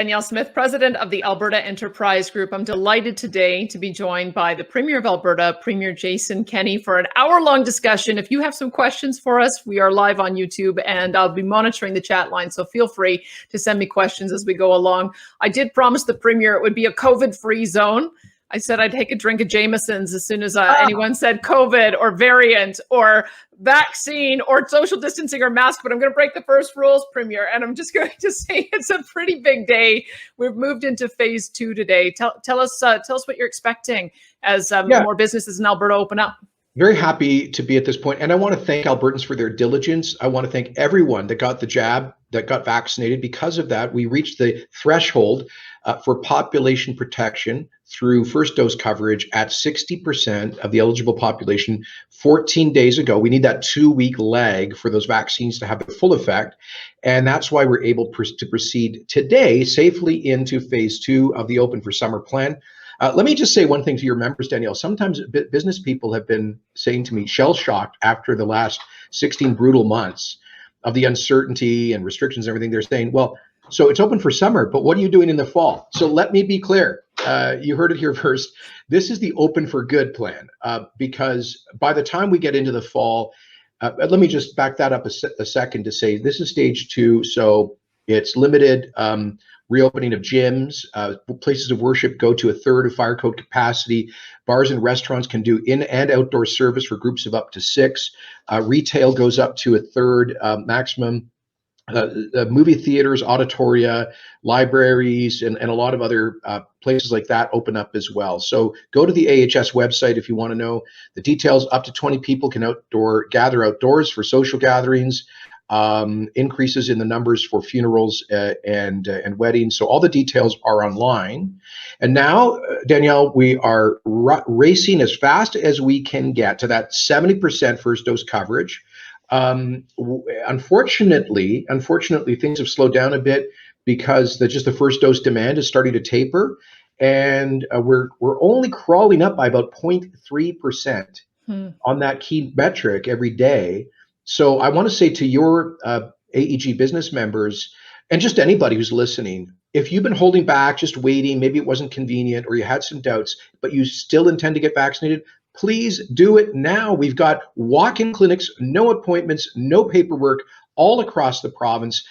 Danielle Smith, president of the Alberta Enterprise Group. I'm delighted today to be joined by the Premier of Alberta, Premier Jason Kenney, for an hour-long discussion. If you have some questions for us, we are live on YouTube, and I'll be monitoring the chat line, so feel free to send me questions as we go along. I did promise the Premier it would be a COVID-free zone. I said I'd take a drink of Jameson's as soon as anyone said COVID or variant or vaccine or social distancing or mask, but I'm going to break the first rules, Premier, and I'm just going to say it's a pretty big day. We've moved into phase 2 today. Tell us what you're expecting as more businesses in Alberta open up. Very happy to be at this point, and I want to thank Albertans for their diligence. I want to thank everyone that got the jab, that got vaccinated. Because of that, we reached the threshold for population protection through first dose coverage at 60% of the eligible population 14 days ago. We need that 2-week lag for those vaccines to have the full effect. And that's why we're able to proceed today safely into phase 2 of the Open for Summer plan. Let me just say one thing to your members, Danielle. Sometimes business people have been saying to me, shell-shocked after the last 16 brutal months of the uncertainty and restrictions and everything. They're saying, well, so it's open for summer, but what are you doing in the fall? So let me be clear. You heard it here first. This is the Open for Good plan, because by the time we get into the fall, let me just back that up a second to say this is stage 2. So it's limited reopening of gyms, places of worship go to 1/3 of fire code capacity. Bars and restaurants can do in and outdoor service for groups of up to 6. Retail goes up to 1/3 maximum. Movie theaters, auditoria, libraries, and a lot of other places like that open up as well. So go to the AHS website if you want to know the details. Up to 20 people can gather outdoors for social gatherings. Increases in the numbers for funerals and weddings. So all the details are online. And now, Danielle, we are racing as fast as we can get to that 70% first dose coverage. Unfortunately, things have slowed down a bit because the first dose demand is starting to taper, and we're only crawling up by about 0.3% on that key metric every day. So I want to say to your AEG business members and just anybody who's listening, if you've been holding back, just waiting, maybe it wasn't convenient or you had some doubts, but you still intend to get vaccinated, please do it now. We've got walk-in clinics, no appointments, no paperwork, all across the province.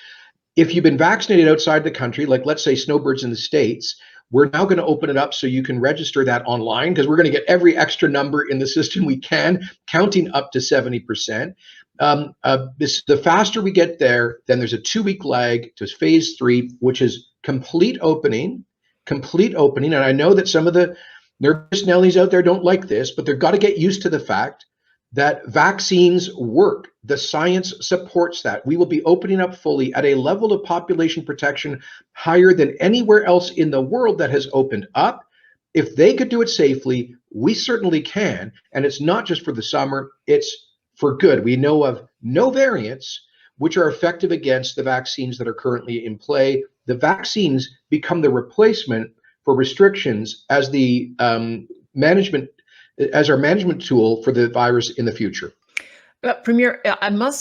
If you've been vaccinated outside the country, like let's say snowbirds in the States, we're now going to open it up so you can register that online, because we're going to get every extra number in the system we can, counting up to 70%. The faster we get there, then there's a 2-week lag to phase 3, which is complete opening. And I know that some of the nervous Nellies out there don't like this, but they've got to get used to the fact that vaccines work. The science supports that. We will be opening up fully at a level of population protection higher than anywhere else in the world that has opened up. If they could do it safely, we certainly can. And it's not just for the summer, it's for good. We know of no variants which are effective against the vaccines that are currently in play. The vaccines become the replacement for restrictions as the management tool for the virus in the future. Premier,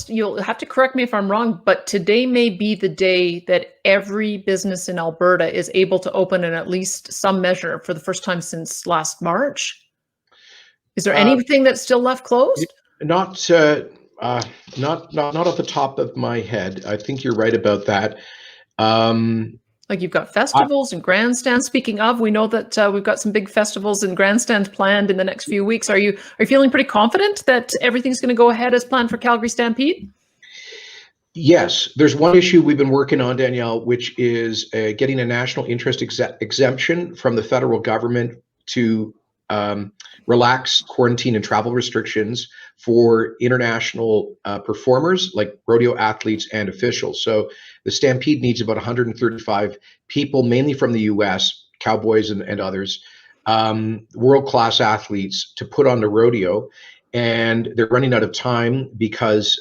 you'll have to correct me if I'm wrong, but today may be the day that every business in Alberta is able to open in at least some measure for the first time since last March. Is there anything that's still left closed? Not off the top of my head. I think you're right about that. Like you've got festivals and grandstands. Speaking of, we know that we've got some big festivals and grandstands planned in the next few weeks. Are you feeling pretty confident that everything's going to go ahead as planned for Calgary Stampede? Yes, there's one issue we've been working on, Danielle, which is getting a national interest exemption from the federal government to relax quarantine and travel restrictions for international performers like rodeo athletes and officials. So the Stampede needs about 135 people, mainly from the US, cowboys and others, world-class athletes to put on the rodeo. And they're running out of time because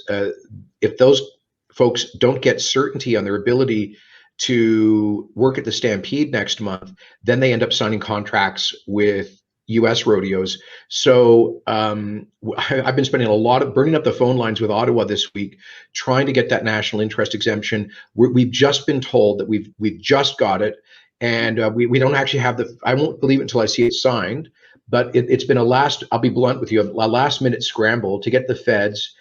if those folks don't get certainty on their ability to work at the Stampede next month, then they end up signing contracts with U.S. rodeos. So I've been spending a lot of burning up the phone lines with Ottawa this week, trying to get that national interest exemption. We've just been told that we've just got it, and we don't actually have the. I won't believe it until I see it signed. But it's been I'll be blunt with you, a last minute scramble to get the feds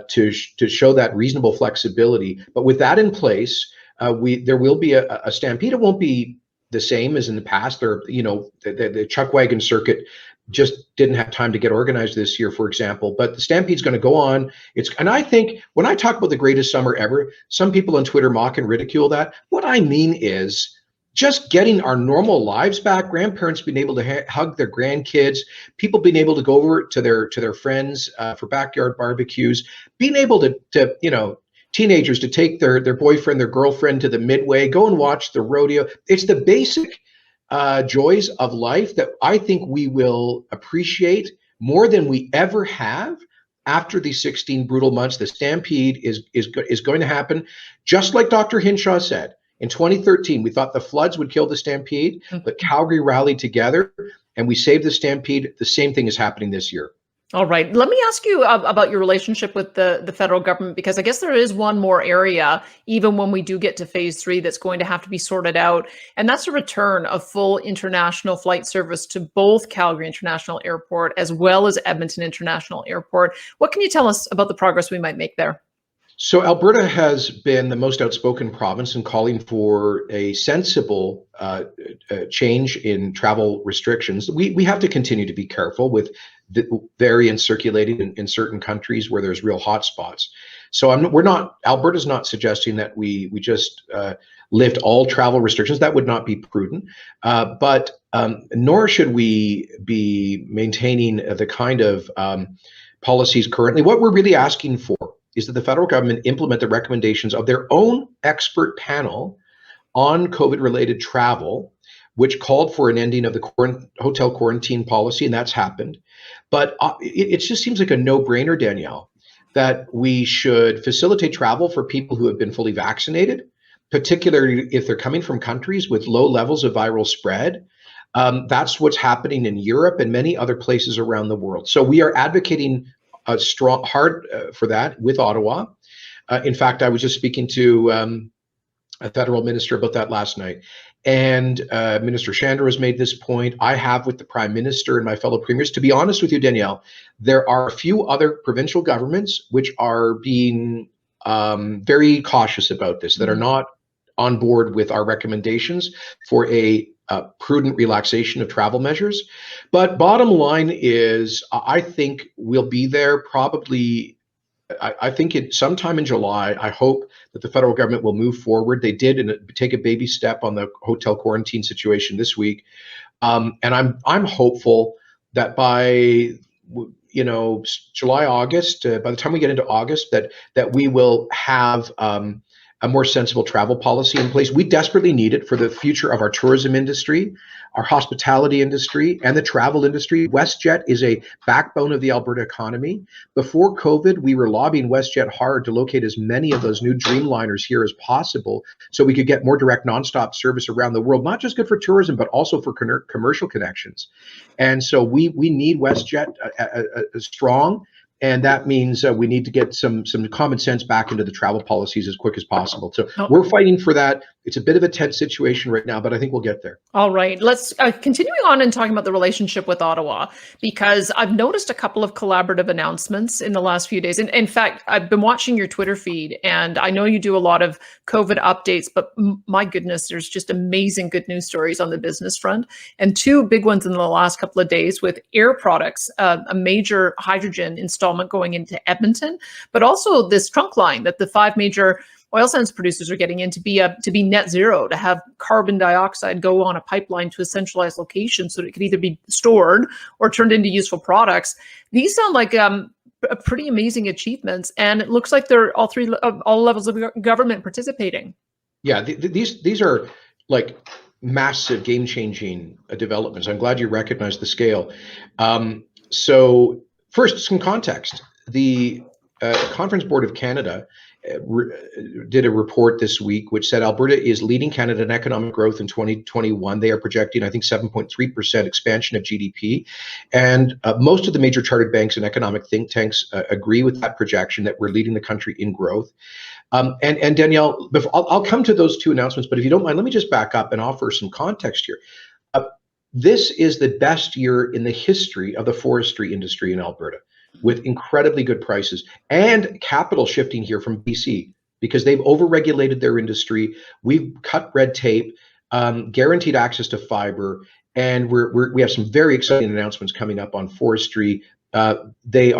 to show that reasonable flexibility. But with that in place, there will be a stampede. It won't be the same as in the past. The chuck wagon circuit just didn't have time to get organized this year, for example. But the Stampede's going to go on. And I think when I talk about the greatest summer ever, some people on Twitter mock and ridicule that. What I mean is just getting our normal lives back, grandparents being able to hug their grandkids, people being able to go over to their friends for backyard barbecues, being able to teenagers to take their boyfriend, their girlfriend to the Midway, go and watch the rodeo. It's the basic joys of life that I think we will appreciate more than we ever have after these 16 brutal months. The Stampede is going to happen, just like Dr. Hinshaw said. In 2013, we thought the floods would kill the Stampede, but Calgary rallied together and we saved the Stampede. The same thing is happening this year. All right. Let me ask you about your relationship with the federal government, because I guess there is one more area, even when we do get to phase 3, that's going to have to be sorted out. And that's a return of full international flight service to both Calgary International Airport as well as Edmonton International Airport. What can you tell us about the progress we might make there? So Alberta has been the most outspoken province in calling for a sensible change in travel restrictions. We have to continue to be careful with the variants circulating in certain countries where there's real hotspots. So Alberta's not suggesting that we just lift all travel restrictions. That would not be prudent. But nor should we be maintaining the kind of policies currently. What we're really asking for is that the federal government implement the recommendations of their own expert panel on COVID-related travel, which called for an ending of the hotel quarantine policy, and that's happened. But it just seems like a no-brainer, Danielle, that we should facilitate travel for people who have been fully vaccinated, particularly if they're coming from countries with low levels of viral spread. That's what's happening in Europe and many other places around the world. So we are advocating hard for that with Ottawa. In fact, I was just speaking to a federal minister about that last night. And Minister Chandra has made this point. I have with the Prime Minister and my fellow premiers. To be honest with you, Danielle, there are a few other provincial governments which are being very cautious about this, that are not on board with our recommendations for a prudent relaxation of travel measures. But bottom line is, I think we'll be there probably, I think sometime in July. I hope that the federal government will move forward. They did take a baby step on the hotel quarantine situation this week. And I'm hopeful that by July, August, by the time we get into August, that we will have a more sensible travel policy in place. We desperately need it for the future of our tourism industry, our hospitality industry, and the travel industry. WestJet is a backbone of the Alberta economy. Before COVID, we were lobbying WestJet hard to locate as many of those new Dreamliners here as possible so we could get more direct nonstop service around the world, not just good for tourism, but also for commercial connections. And so we need WestJet strong. And that means we need to get some common sense back into the travel policies as quick as possible. So we're fighting for that. It's a bit of a tense situation right now, but I think we'll get there. All right. Let's continuing on and talking about the relationship with Ottawa, because I've noticed a couple of collaborative announcements in the last few days. And in fact, I've been watching your Twitter feed, and I know you do a lot of COVID updates, but my goodness, there's just amazing good news stories on the business front. And two big ones in the last couple of days with Air Products, a major hydrogen installment going into Edmonton, but also this trunk line that the 5 major oil sands producers are getting in to be net zero, to have carbon dioxide go on a pipeline to a centralized location so that it could either be stored or turned into useful products. These sound like pretty amazing achievements, and it looks like they're all levels of government participating. Yeah, these are like massive game-changing developments. I'm glad you recognize the scale. So first, some context. The Conference Board of Canada did a report this week which said Alberta is leading Canada in economic growth in 2021. They are projecting, I think, 7.3% expansion of GDP. And most of the major chartered banks and economic think tanks agree with that projection that we're leading the country in growth. And Danielle, I'll come to those two announcements, but if you don't mind, let me just back up and offer some context here. This is the best year in the history of the forestry industry in Alberta, with incredibly good prices and capital shifting here from BC because they've overregulated their industry. We've cut red tape, guaranteed access to fiber, and we have some very exciting announcements coming up on forestry. They're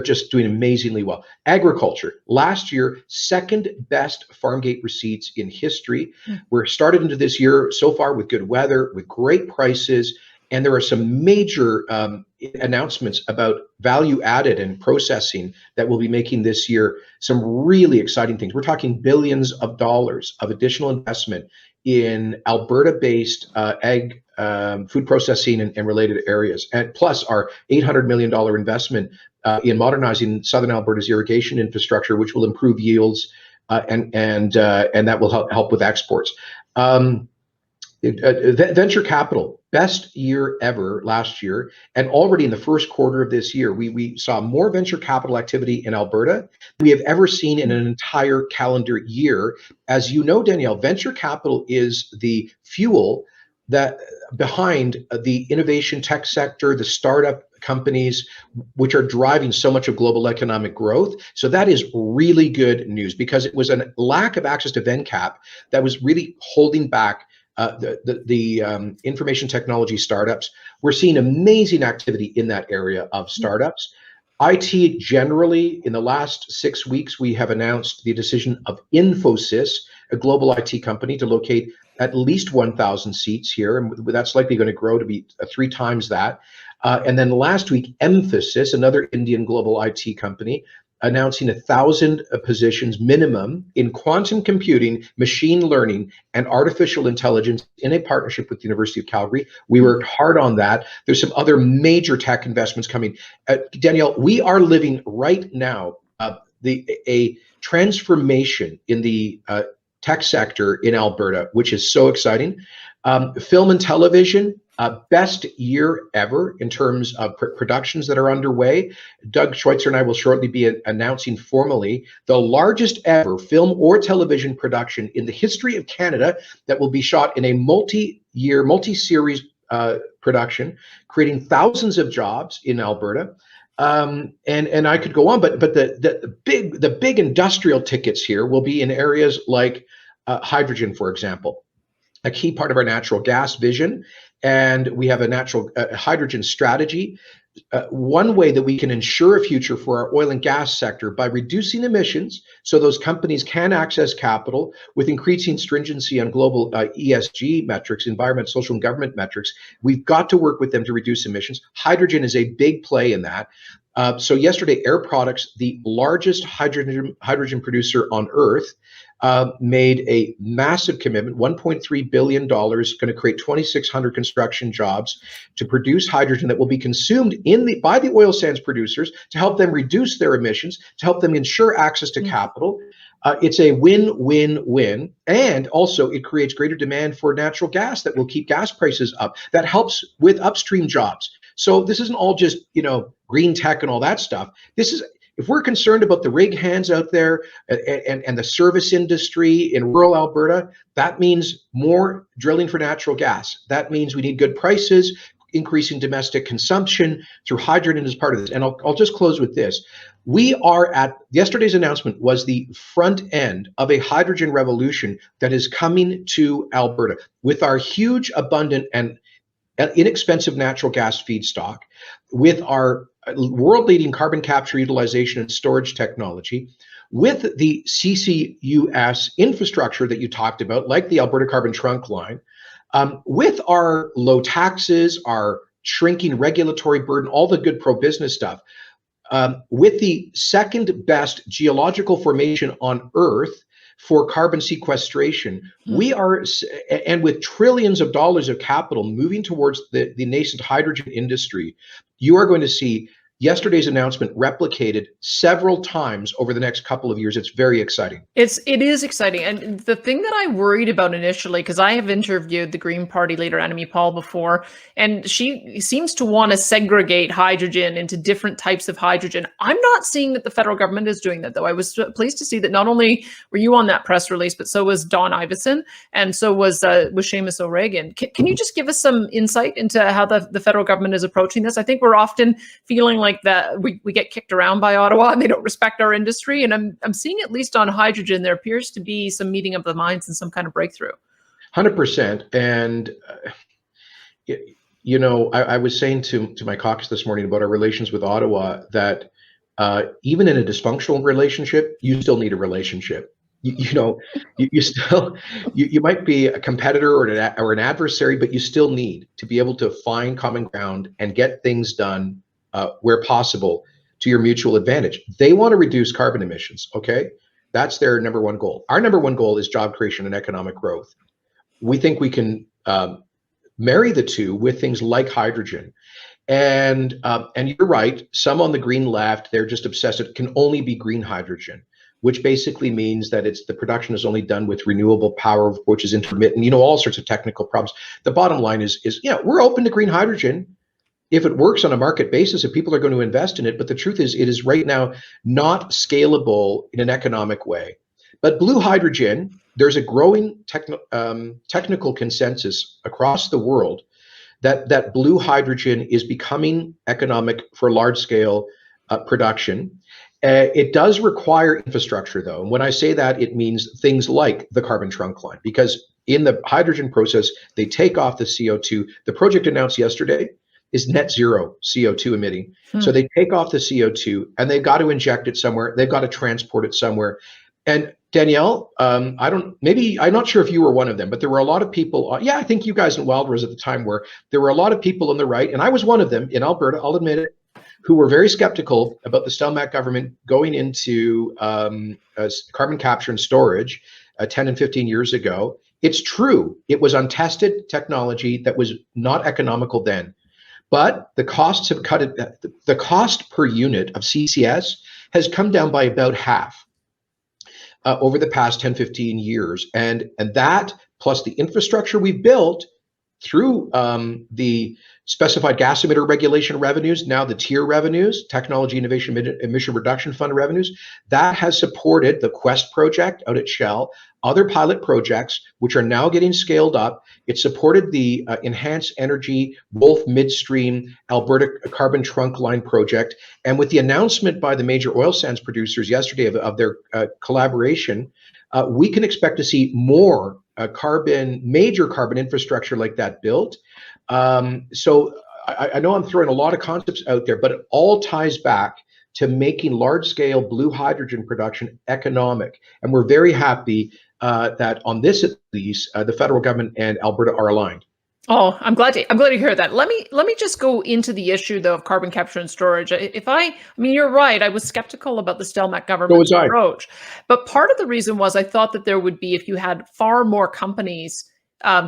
just doing amazingly well. Agriculture, last year, second best farm gate receipts in history. We're started into this year so far with good weather, with great prices, and there are some major announcements about value added and processing that we'll be making this year. Some really exciting things. We're talking billions of dollars of additional investment in Alberta-based ag, food processing and related areas, and plus our $800 million investment in modernizing Southern Alberta's irrigation infrastructure, which will improve yields and that will help with exports. Venture capital, best year ever last year, and already in the first quarter of this year, we saw more venture capital activity in Alberta than we have ever seen in an entire calendar year. As you know, Danielle, venture capital is the fuel that behind the innovation tech sector, the startup companies, which are driving so much of global economic growth. So that is really good news because it was a lack of access to VenCap that was really holding back the information technology startups. We're seeing amazing activity in that area of startups. IT generally, in the last 6 weeks, we have announced the decision of Infosys, a global IT company, to locate at least 1,000 seats here, and that's likely going to grow to be 3 times that. And then last week, Mphasis, another Indian global IT company, announcing 1,000 positions minimum in quantum computing, machine learning, and artificial intelligence in a partnership with the University of Calgary. We worked hard on that. There's some other major tech investments coming. Danielle, we are living right now a transformation in the tech sector in Alberta, which is so exciting. Film and television, best year ever in terms of productions that are underway. Doug Schweitzer and I will shortly be announcing formally the largest ever film or television production in the history of Canada that will be shot in a multi-year, multi-series production, creating thousands of jobs in Alberta. And I could go on, but the big industrial tickets here will be in areas like hydrogen, for example, a key part of our natural gas vision. And we have a natural hydrogen strategy. One way that we can ensure a future for our oil and gas sector by reducing emissions so those companies can access capital with increasing stringency on global ESG metrics, environment, social, and government metrics. We've got to work with them to reduce emissions. Hydrogen is a big play in that. So yesterday, Air Products, the largest hydrogen producer on Earth, made a massive commitment, $1.3 billion, going to create 2,600 construction jobs to produce hydrogen that will be consumed by the oil sands producers to help them reduce their emissions, to help them ensure access to capital. It's a win-win-win, and also it creates greater demand for natural gas that will keep gas prices up. That helps with upstream jobs. So this isn't all just, green tech and all that stuff. This is, if we're concerned about the rig hands out there and the service industry in rural Alberta, that means more drilling for natural gas. That means we need good prices, increasing domestic consumption through hydrogen as part of this. And I'll just close with this. We are at, yesterday's announcement was the front end of a hydrogen revolution that is coming to Alberta with our huge, abundant, and inexpensive natural gas feedstock, with our world-leading carbon capture, utilization, and storage technology, with the CCUS infrastructure that you talked about, like the Alberta Carbon Trunk Line, with our low taxes, our shrinking regulatory burden, all the good pro-business stuff, with the second best geological formation on Earth for carbon sequestration, we are, and with trillions of dollars of capital moving towards the nascent hydrogen industry, you are going to see, yesterday's announcement replicated several times over the next couple of years. It's very exciting. It is exciting. And the thing that I worried about initially, because I have interviewed the Green Party leader, Annamie Paul, before, and she seems to want to segregate hydrogen into different types of hydrogen. I'm not seeing that the federal government is doing that, though. I was pleased to see that not only were you on that press release, but so was Don Iveson, and so was Seamus O'Regan. Can you just give us some insight into how the federal government is approaching this? I think we're often feeling like that we get kicked around by Ottawa and they don't respect our industry. And I'm seeing, at least on hydrogen, there appears to be some meeting of the minds and some kind of breakthrough. 100%. And, I was saying to my caucus this morning about our relations with Ottawa that even in a dysfunctional relationship, you still need a relationship. You still, you might be a competitor or an adversary, but you still need to be able to find common ground and get things done where possible to your mutual advantage. They want to reduce carbon emissions, okay? That's their number one goal. Our number one goal is job creation and economic growth. We think we can marry the two with things like hydrogen. And you're right, some on the green left, they're just obsessed. It can only be green hydrogen, which basically means that the production is only done with renewable power, which is intermittent, all sorts of technical problems. The bottom line is we're open to green hydrogen if it works on a market basis, if people are going to invest in it. But the truth is, it is right now not scalable in an economic way. But blue hydrogen, there's a growing technical consensus across the world that blue hydrogen is becoming economic for large-scale production. It does require infrastructure, though. And when I say that, it means things like the carbon trunk line, because in the hydrogen process, they take off the CO2. The project announced yesterday is net zero CO2 emitting. So they take off the CO2 and they've got to inject it somewhere. They've got to transport it somewhere. And Danielle, I'm not sure if you were one of them, but there were a lot of people. I think you guys in Wildrose at the time were. There were a lot of people on the right, and I was one of them in Alberta, I'll admit it, who were very skeptical about the Stelmach government going into carbon capture and storage 10 and 15 years ago. It's true. It was untested technology that was not economical then. But the costs have cut it. The cost per unit of CCS has come down by about half over the past 10, 15 years. And that, plus the infrastructure we've built through the specified gas emitter regulation revenues, now the tier revenues, technology innovation emission reduction fund revenues, that has supported the Quest project out at Shell, other pilot projects, which are now getting scaled up. It supported the Enhanced Energy Wolf Midstream Alberta Carbon Trunk Line project. And with the announcement by the major oil sands producers yesterday of their collaboration, we can expect to see more major carbon infrastructure like that built. So I know I'm throwing a lot of concepts out there, but it all ties back to making large-scale blue hydrogen production economic. And we're very happy that on this, at least, the federal government and Alberta are aligned. Oh, I'm glad to hear that. Let me just go into the issue, though, of carbon capture and storage. I mean, you're right. I was skeptical about the Stelmach government's approach, but part of the reason was I thought that there would be, if you had far more companies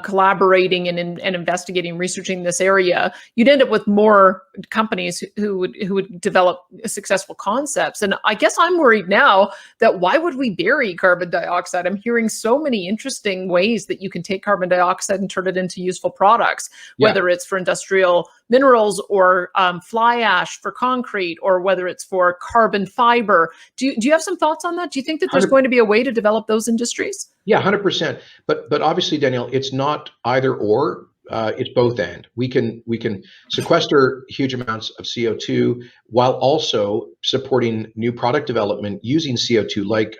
collaborating and investigating, researching this area, you'd end up with more companies who would develop successful concepts. And I guess I'm worried now that why would we bury carbon dioxide? I'm hearing so many interesting ways that you can take carbon dioxide and turn it into useful products, whether it's for industrial minerals or fly ash for concrete, or whether it's for carbon fiber. Do you have some thoughts on that? Do you think that there's going to be a way to develop those industries? Yeah, 100%. But obviously, Danielle, it's not either or. It's both and. We can sequester huge amounts of CO2 while also supporting new product development using CO2, like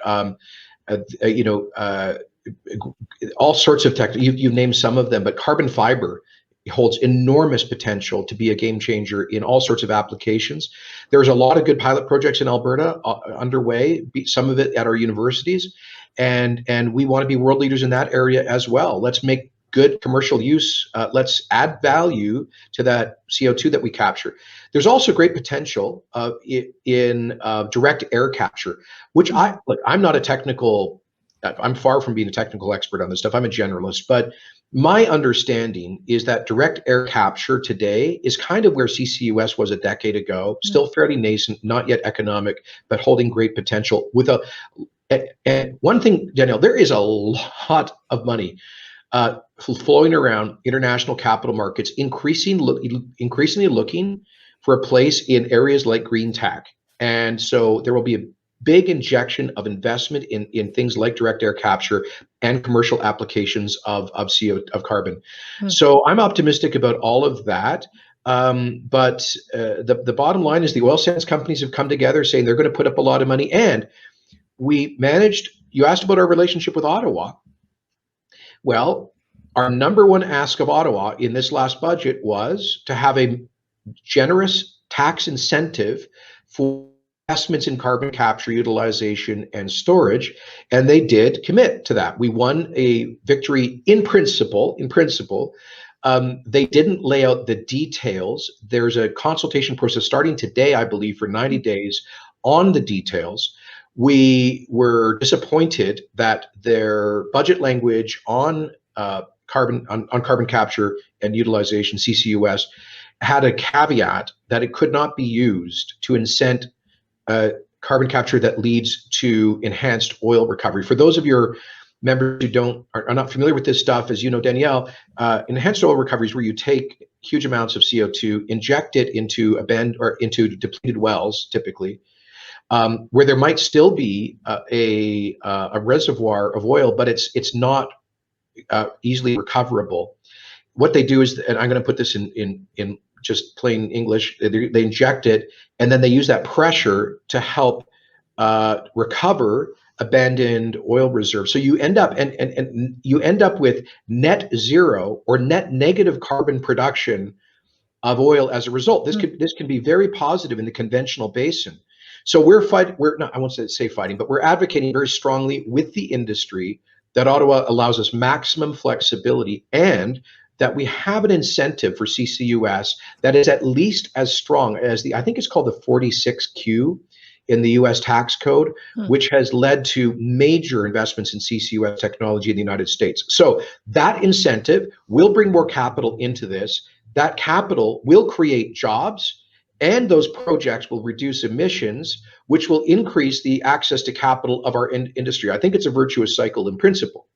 all sorts of tech. You've named some of them, but carbon fiber holds enormous potential to be a game changer in all sorts of applications. There's a lot of good pilot projects in Alberta underway, some of it at our universities, and we want to be world leaders in that area as well. Let's make good commercial use. Let's add value to that CO2 that we capture. There's also great potential in direct air capture, which I'm not a technical. I'm far from being a technical expert on this stuff. I'm a generalist, but My understanding is that direct air capture today is kind of where CCUS was a decade ago, still fairly nascent, not yet economic, but holding great potential. And one thing, Danielle, there is a lot of money flowing around international capital markets, increasingly looking for a place in areas like green tech. And so there will be a big injection of investment in things like direct air capture and commercial applications of carbon. So I'm optimistic about all of that. But the bottom line is the oil sands companies have come together saying they're going to put up a lot of money. And we managed, you asked about our relationship with Ottawa. Well, our number one ask of Ottawa in this last budget was to have a generous tax incentive for investments in carbon capture, utilization, and storage, and they did commit to that. We won a victory in principle. They didn't lay out the details. There's a consultation process starting today, I believe, for 90 days on the details. We were disappointed that their budget language on carbon capture and utilization, CCUS, had a caveat that it could not be used to incent carbon capture that leads to enhanced oil recovery. For those of your members who are not familiar with this stuff, as you know, Danielle, enhanced oil recovery is where you take huge amounts of CO2, inject it into into depleted wells, typically, where there might still be a reservoir of oil, but it's not easily recoverable. What they do is, and I'm going to put this in just plain English, they inject it, and then they use that pressure to help recover abandoned oil reserves. So you end up and you end up with net zero or net negative carbon production of oil as a result. This can be very positive in the conventional basin. So we're not, I won't say fighting, but we're advocating very strongly with the industry that Ottawa allows us maximum flexibility and that we have an incentive for CCUS that is at least as strong as I think it's called the 46Q in the US tax code, which has led to major investments in CCUS technology in the United States. So that incentive will bring more capital into this. That capital will create jobs, and those projects will reduce emissions, which will increase the access to capital of our industry. I think it's a virtuous cycle in principle.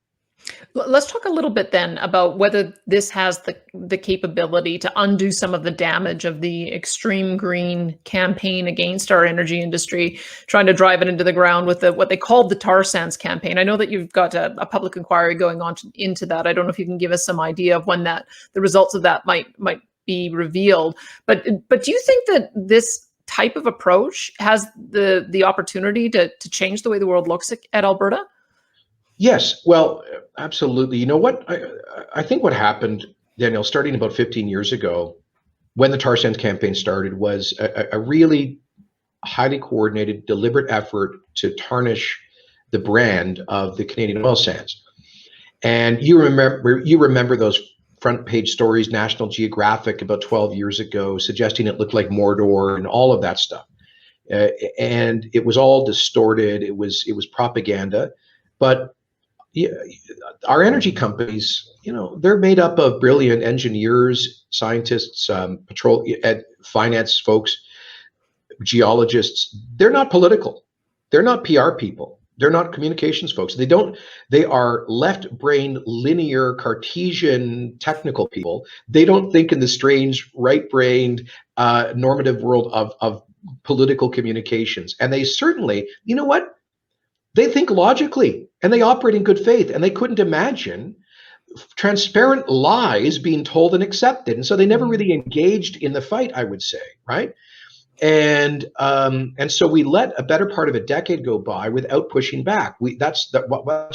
Let's talk a little bit then about whether this has the capability to undo some of the damage of the extreme green campaign against our energy industry, trying to drive it into the ground with what they called the tar sands campaign. I know that you've got a public inquiry going on into that. I don't know if you can give us some idea of when the results of that might be revealed. But do you think that this type of approach has the opportunity to change the way the world looks at Alberta? Yes, well, absolutely. You know what? I think what happened, Danielle, starting about 15 years ago, when the tar sands campaign started, was a really highly coordinated, deliberate effort to tarnish the brand of the Canadian oil sands. And you remember those front page stories, National Geographic about 12 years ago, suggesting it looked like Mordor and all of that stuff. And it was all distorted. It was propaganda. But our energy companies, they're made up of brilliant engineers, scientists, finance folks, geologists. They're not political. They're not PR people. They're not communications folks. They are left-brained, linear, Cartesian, technical people. They don't think in the strange, right-brained, normative world of political communications. And they certainly, you know what? They think logically and they operate in good faith, and they couldn't imagine transparent lies being told and accepted. And so they never really engaged in the fight, I would say, right? And so we let a better part of a decade go by without pushing back. That's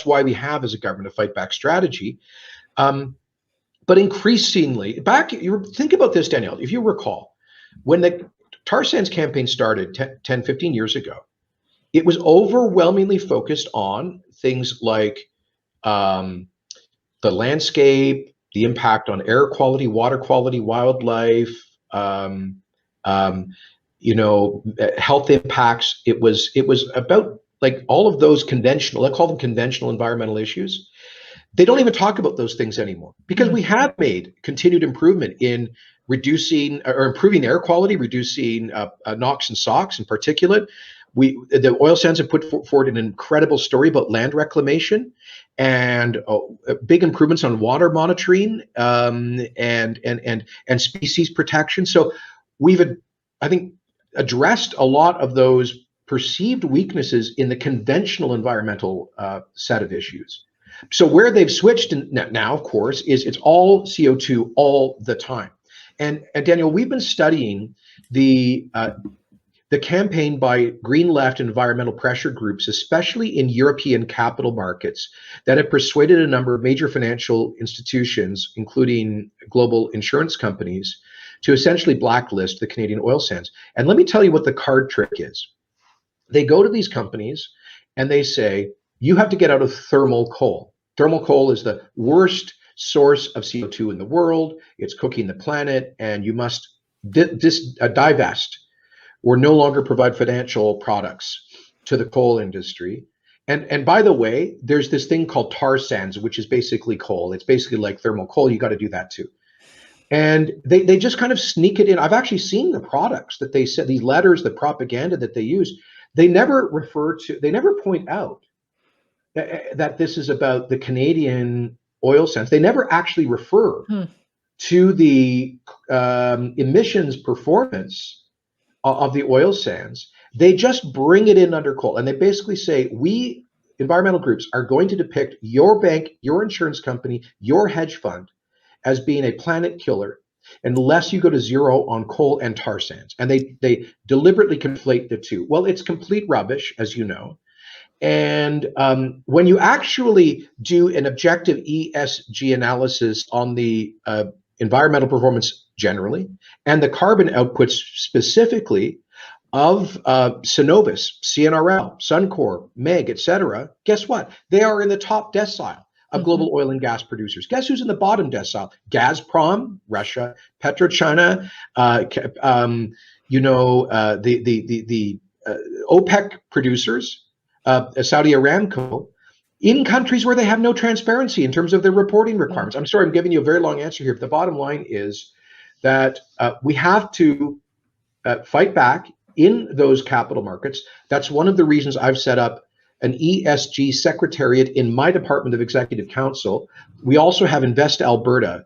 why we have as a government a fight back strategy. But increasingly, think about this, Danielle, if you recall, when the tar sands campaign started 10, 15 years ago, it was overwhelmingly focused on things like the landscape, the impact on air quality, water quality, wildlife, health impacts. It was about like all of those conventional, let's call them conventional environmental issues. They don't even talk about those things anymore because we have made continued improvement in reducing or improving air quality, reducing NOx and SOx and particulate. The oil sands have put forward an incredible story about land reclamation and big improvements on water monitoring and species protection. So we've, I think, addressed a lot of those perceived weaknesses in the conventional environmental set of issues. So where they've switched now, of course, is it's all CO2 all the time. And Daniel, we've been studying the campaign by Green Left and environmental pressure groups, especially in European capital markets, that have persuaded a number of major financial institutions, including global insurance companies, to essentially blacklist the Canadian oil sands. And let me tell you what the card trick is. They go to these companies and they say, you have to get out of thermal coal. Thermal coal is the worst source of CO2 in the world. It's cooking the planet, and you must divest or no longer provide financial products to the coal industry. And by the way, there's this thing called tar sands, which is basically coal. It's basically like thermal coal. You got to do that too. And they just kind of sneak it in. I've actually seen the products that they said, these letters, the propaganda that they use. They never point out that this is about the Canadian oil sands. They never actually refer to the emissions performance of the oil sands. They just bring it in under coal. And they basically say, we environmental groups are going to depict your bank, your insurance company, your hedge fund as being a planet killer unless you go to zero on coal and tar sands. And they deliberately conflate the two. Well, it's complete rubbish, as you know. And when you actually do an objective ESG analysis on the environmental performance generally, and the carbon outputs specifically of Cenovus, CNRL, Suncor, MEG, etc., guess what? They are in the top decile of global oil and gas producers. Guess who's in the bottom decile? Gazprom, Russia, PetroChina, the OPEC producers, Saudi Aramco, in countries where they have no transparency in terms of their reporting requirements. I'm sorry, I'm giving you a very long answer here, but the bottom line is that we have to fight back in those capital markets. That's one of the reasons I've set up an ESG secretariat in my Department of Executive Council. We also have Invest Alberta,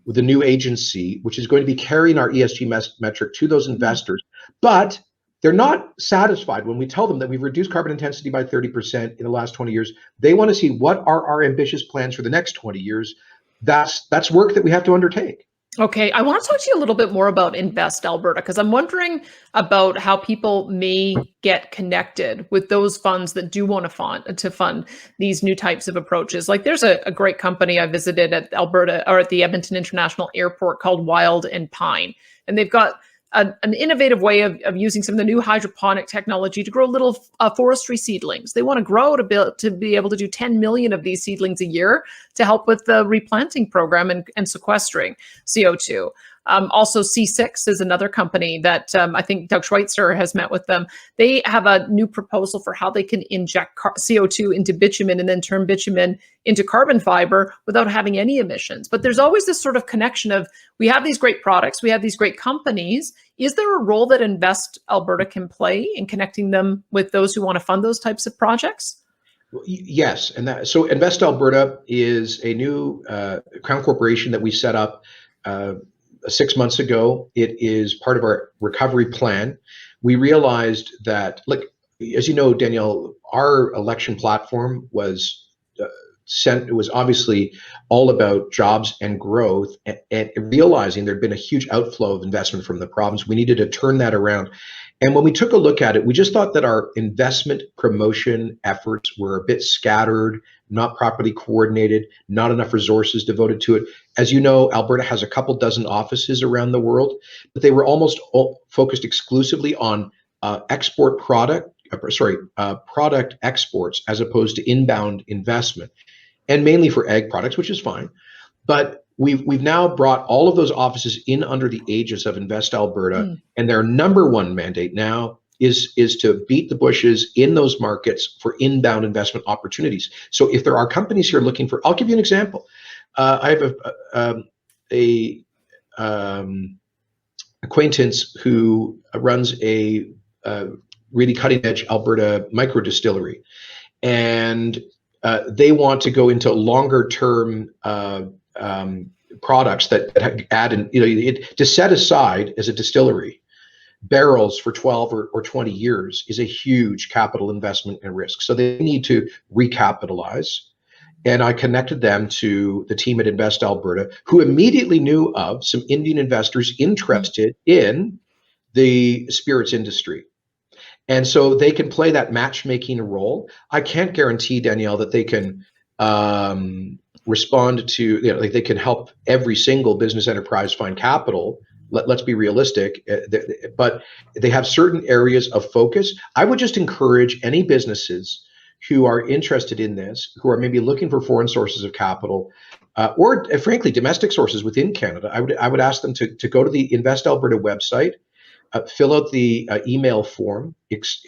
with a new agency, which is going to be carrying our ESG metric to those investors. But they're not satisfied when we tell them that we've reduced carbon intensity by 30% in the last 20 years. They want to see what are our ambitious plans for the next 20 years. That's work that we have to undertake. Okay, I want to talk to you a little bit more about Invest Alberta, because I'm wondering about how people may get connected with those funds that do want to fund these new types of approaches. Like there's a great company I visited at Alberta or at the Edmonton International Airport called Wild and Pine, and they've got an innovative way of using some of the new hydroponic technology to grow little forestry seedlings. They want to grow to be able to do 10 million of these seedlings a year to help with the replanting program and sequestering CO2. Also, C6 is another company that I think Doug Schweitzer has met with them. They have a new proposal for how they can inject CO2 into bitumen and then turn bitumen into carbon fiber without having any emissions. But there's always this sort of connection of, we have these great products, we have these great companies. Is there a role that Invest Alberta can play in connecting them with those who want to fund those types of projects? Yes, and so Invest Alberta is a new Crown corporation that we set up 6 months ago. It is part of our recovery plan. We realized that, look, as you know, Danielle, our election platform was it was obviously all about jobs and growth, and realizing there'd been a huge outflow of investment from the province. We needed to turn that around. And when we took a look at it, we just thought that our investment promotion efforts were a bit scattered, not properly coordinated, not enough resources devoted to it. As you know, Alberta has a couple dozen offices around the world, but they were almost all focused exclusively on product exports as opposed to inbound investment, and mainly for ag products, which is fine. But we've now brought all of those offices in under the aegis of Invest Alberta, and their number one mandate now is to beat the bushes in those markets for inbound investment opportunities. So if there are companies here looking for, I'll give you an example. I have a acquaintance who runs a really cutting edge Alberta micro distillery, and they want to go into longer term products that add in, to set aside as a distillery barrels for 12 or 20 years is a huge capital investment and risk. So they need to recapitalize. And I connected them to the team at Invest Alberta, who immediately knew of some Indian investors interested in the spirits industry. And so they can play that matchmaking role. I can't guarantee, Danielle, that they can respond to, like they can help every single business enterprise find capital. Let's be realistic, but they have certain areas of focus. I would just encourage any businesses who are interested in this, who are maybe looking for foreign sources of capital, or frankly, domestic sources within Canada. I would ask them to go to the Invest Alberta website, fill out the email form,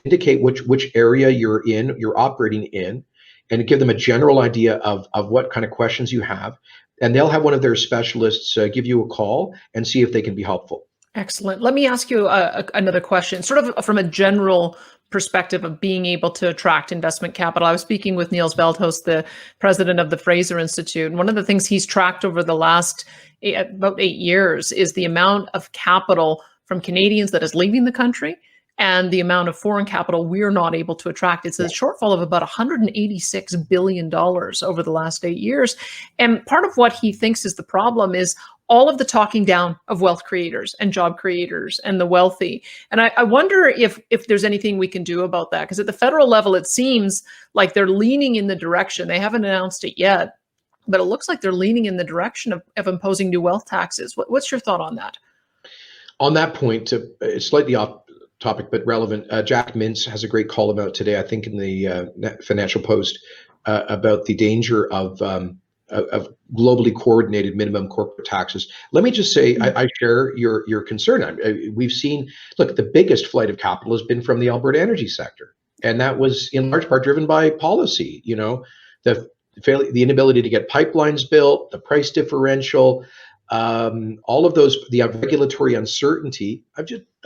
indicate which area you're operating in, and give them a general idea of what kind of questions you have. And they'll have one of their specialists give you a call and see if they can be helpful. Excellent. Let me ask you another question, sort of from a general perspective of being able to attract investment capital. I was speaking with Niels Veldhuis, the president of the Fraser Institute, and one of the things he's tracked over the last about 8 years is the amount of capital from Canadians that is leaving the country and the amount of foreign capital we're not able to attract. It's a shortfall of about $186 billion over the last 8 years. And part of what he thinks is the problem is all of the talking down of wealth creators and job creators and the wealthy. And I wonder if there's anything we can do about that, because at the federal level, it seems like they're leaning in the direction. They haven't announced it yet, but it looks like they're leaning in the direction of imposing new wealth taxes. What's your thought on that? On that point, it's slightly off topic, but relevant. Jack Mintz has a great column out today, I think, in the Financial Post about the danger of globally coordinated minimum corporate taxes. Let me just say, I share your concern. We've seen, look, the biggest flight of capital has been from the Alberta energy sector, and that was in large part driven by policy. The inability to get pipelines built, the price differential. All of those, the regulatory uncertainty.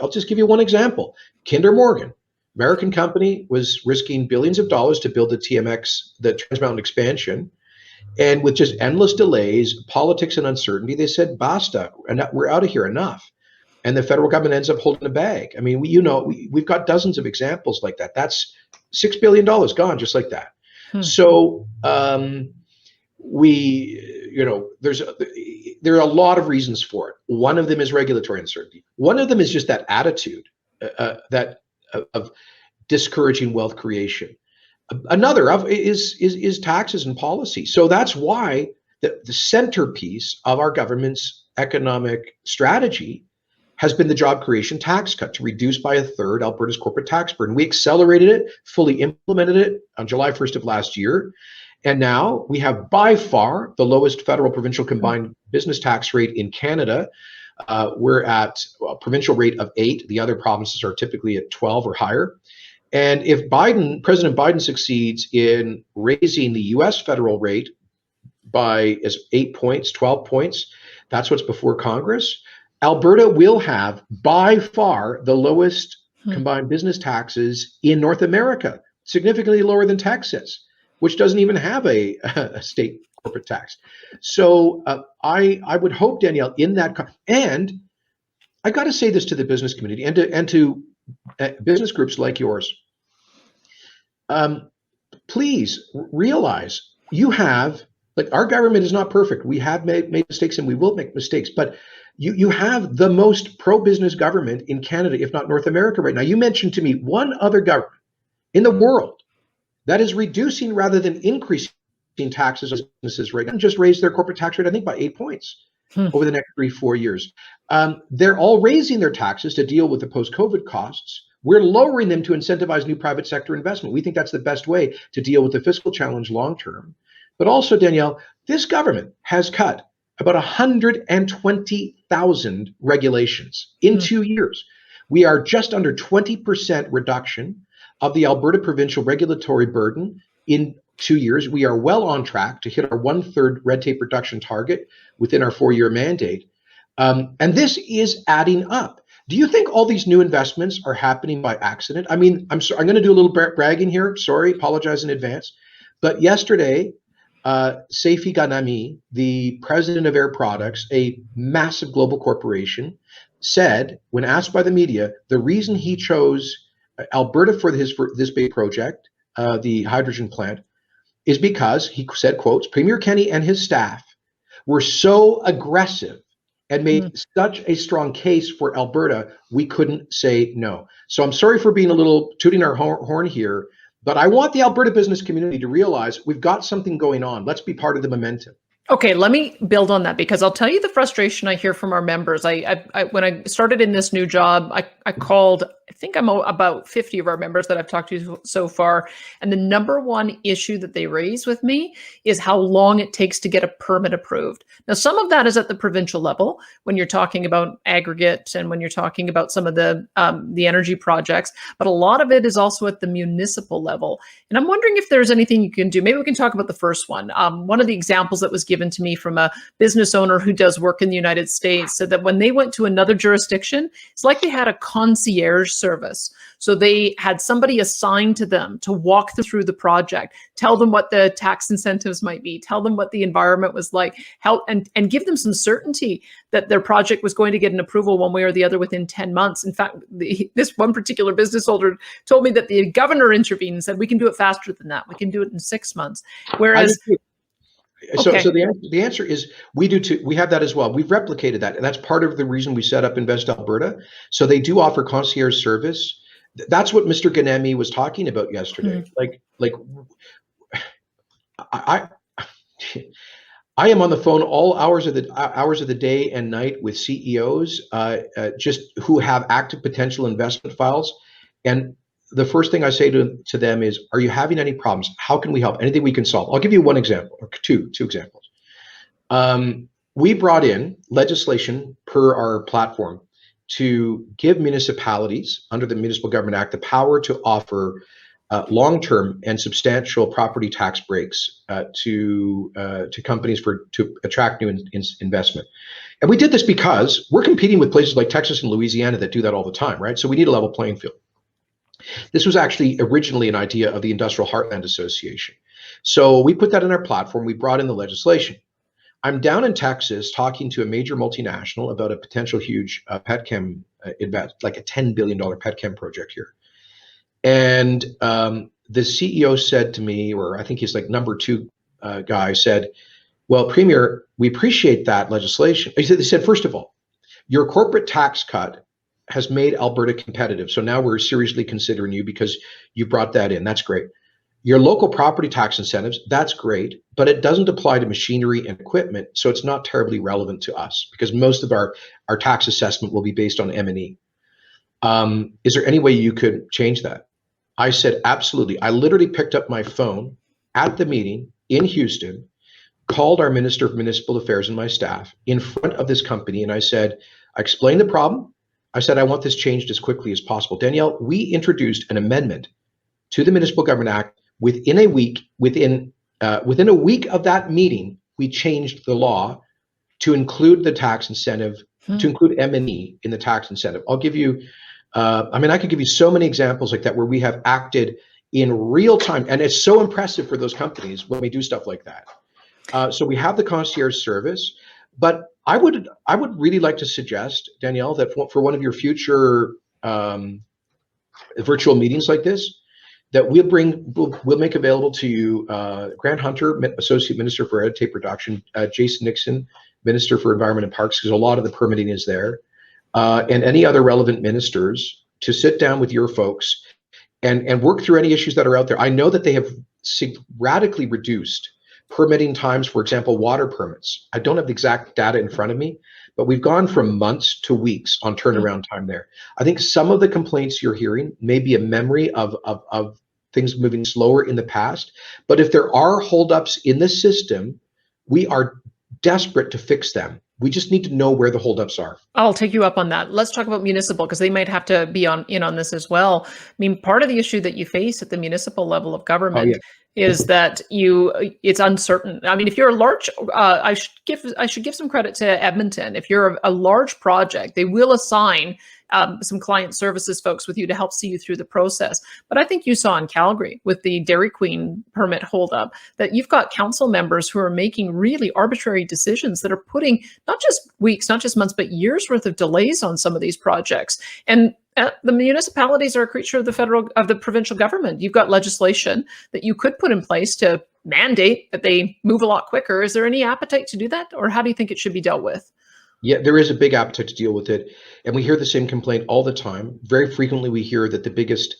I'll just give you one example. Kinder Morgan, American company, was risking billions of dollars to build the TMX, the Trans Mountain expansion. And with just endless delays, politics and uncertainty, they said, basta, we're out of here, enough. And the federal government ends up holding the bag. I mean, we've got dozens of examples like that. That's $6 billion gone just like that. So there are a lot of reasons for it. One of them is regulatory uncertainty. One of them is just that attitude of discouraging wealth creation. Another is taxes and policy. So that's why the centerpiece of our government's economic strategy has been the job creation tax cut to reduce by a third Alberta's corporate tax burden. We accelerated it, fully implemented it on July 1st of last year. And now we have by far the lowest federal provincial combined business tax rate in Canada. We're at a provincial rate of 8. The other provinces are typically at 12 or higher. And if President Biden succeeds in raising the US federal rate by 8 points, 12 points, that's what's before Congress, Alberta will have by far the lowest combined business taxes in North America, significantly lower than Texas, which doesn't even have a state corporate tax. So I would hope, Danielle, in that, and I got to say this to the business community and to business groups like yours, please realize you have, like, our government is not perfect. We have made mistakes and we will make mistakes, but you have the most pro-business government in Canada, if not North America right now. You mentioned to me one other government in the world that is reducing rather than increasing taxes on businesses right now, and just raised their corporate tax rate, I think, by 8 points over the next 3-4 years. They're all raising their taxes to deal with the post-COVID costs. We're lowering them to incentivize new private sector investment. We think that's the best way to deal with the fiscal challenge long term. But also, Danielle, this government has cut about 120,000 regulations in 2 years. We are just under 20% reduction of the Alberta provincial regulatory burden in 2 years. We are well on track to hit our 1/3 red tape reduction target within our 4-year mandate. And this is adding up. Do you think all these new investments are happening by accident? I mean, I'm going to do a little bragging here. Sorry, apologize in advance. But yesterday, Seifi Ghanami, the president of Air Products, a massive global corporation, said, when asked by the media, the reason he chose Alberta for this big project, the hydrogen plant, is because, he said, quotes, Premier Kenney and his staff were so aggressive and made such a strong case for Alberta, we couldn't say no. So I'm sorry for being a little tooting our horn here, but I want the Alberta business community to realize we've got something going on. Let's be part of the momentum. Okay, let me build on that, because I'll tell you the frustration I hear from our members. I when I started in this new job, I called, I think I'm about 50 of our members that I've talked to so far. And the number one issue that they raise with me is how long it takes to get a permit approved. Now, some of that is at the provincial level when you're talking about aggregate and when you're talking about some of the energy projects, but a lot of it is also at the municipal level. And I'm wondering if there's anything you can do. Maybe we can talk about the first one. One of the examples that was given to me from a business owner who does work in the United States said that when they went to another jurisdiction, it's like they had a concierge service. So they had somebody assigned to them to walk them through the project, tell them what the tax incentives might be, tell them what the environment was like, help and give them some certainty that their project was going to get an approval one way or the other within 10 months. In fact, this one particular business owner told me that the governor intervened and said, we can do it faster than that. We can do it in 6 months. Whereas So the answer is we do too. We have that as well. We've replicated that, and that's part of the reason we set up Invest Alberta. So they do offer concierge service. That's what Mr. Ghanami was talking about yesterday. I am on the phone all hours of the day and night with CEOs, just who have active potential investment files, and the first thing I say to them is, are you having any problems? How can we help? Anything we can solve? I'll give you one example, or two examples. We brought in legislation per our platform to give municipalities under the Municipal Government Act the power to offer long-term and substantial property tax breaks to companies to attract new investment. And we did this because we're competing with places like Texas and Louisiana that do that all the time, right? So we need a level playing field. This was actually originally an idea of the Industrial Heartland Association. So we put that in our platform. We brought in the legislation. I'm down in Texas talking to a major multinational about a potential huge petchem invest, like a $10 billion petchem project here. And the CEO said to me, or I think he's like number 2 guy, said, well, Premier, we appreciate that legislation. They said, first of all, your corporate tax cut has made Alberta competitive. So now we're seriously considering you because you brought that in. That's great. Your local property tax incentives, that's great, but it doesn't apply to machinery and equipment. So it's not terribly relevant to us because most of our tax assessment will be based on M&E. Is there any way you could change that? I said, absolutely. I literally picked up my phone at the meeting in Houston, called our Minister of Municipal Affairs and my staff in front of this company. And I said, I explained the problem. I said, I want this changed as quickly as possible. Danielle, we introduced an amendment to the Municipal Government Act within a week. Within a week of that meeting, we changed the law to include the tax incentive, to include M&E in the tax incentive. I'll give you, I could give you so many examples like that where we have acted in real time. And it's so impressive for those companies when we do stuff like that. So we have the concierge service, but I would really like to suggest, Danielle, that for one of your future virtual meetings like this, that we'll make available to you Grant Hunter, Associate Minister for Red Tape Reduction, Jason Nixon, Minister for Environment and Parks, because a lot of the permitting is there, and any other relevant ministers to sit down with your folks and work through any issues that are out there. I know that they have radically reduced permitting times, for example, water permits. I don't have the exact data in front of me, but we've gone from months to weeks on turnaround time there. I think some of the complaints you're hearing may be a memory of things moving slower in the past, but if there are holdups in the system, we are desperate to fix them. We just need to know where the holdups are. I'll take you up on that. Let's talk about municipal, because they might have to be in on this as well. I mean, part of the issue that you face at the municipal level of Oh yeah. government is that it's uncertain. I mean, if you're a large, I should give some credit to Edmonton. If you're a large project, they will assign some client services folks with you to help see you through the process. But I think you saw in Calgary with the Dairy Queen permit holdup that you've got council members who are making really arbitrary decisions that are putting not just weeks, not just months, but years worth of delays on some of these projects. And the municipalities are a creature of the provincial government. You've got legislation that you could put in place to mandate that they move a lot quicker. Is there any appetite to do that, or how do you think it should be dealt with? Yeah, there is a big appetite to deal with it. And we hear the same complaint all the time. Very frequently, we hear that the biggest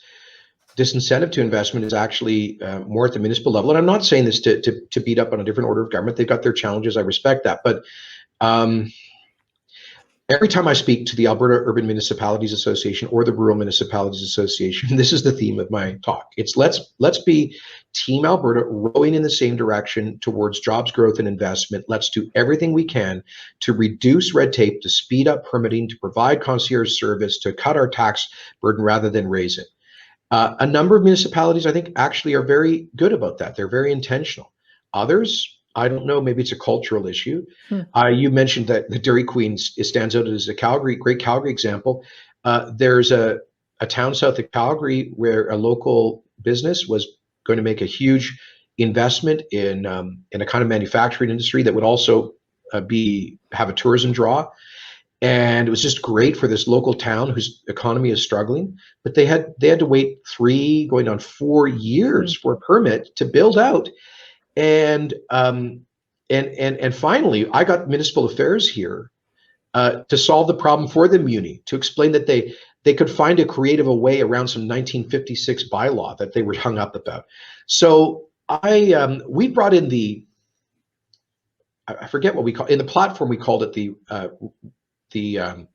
disincentive to investment is actually more at the municipal level. And I'm not saying this to beat up on a different order of government. They've got their challenges. I respect that. But every time I speak to the Alberta Urban Municipalities Association or the Rural Municipalities Association, this is the theme of my talk. It's let's be Team Alberta, rowing in the same direction towards jobs growth and investment. Let's do everything we can to reduce red tape, to speed up permitting, to provide concierge service, to cut our tax burden rather than raise it. A number of municipalities, I think, actually are very good about that. They're very intentional. Others, I don't know, maybe it's a cultural issue. You mentioned that the Dairy Queen stands out as a great Calgary example. There's a town south of Calgary where a local business was going to make a huge investment in a kind of manufacturing industry that would also have a tourism draw. And it was just great for this local town whose economy is struggling. But they had to wait 3 going on 4 years for a permit to build out. And finally, I got municipal affairs here to solve the problem for the Muni, to explain that they could find a creative way around some 1956 bylaw that they were hung up about. So we brought in I forget what we call in the platform. We called it the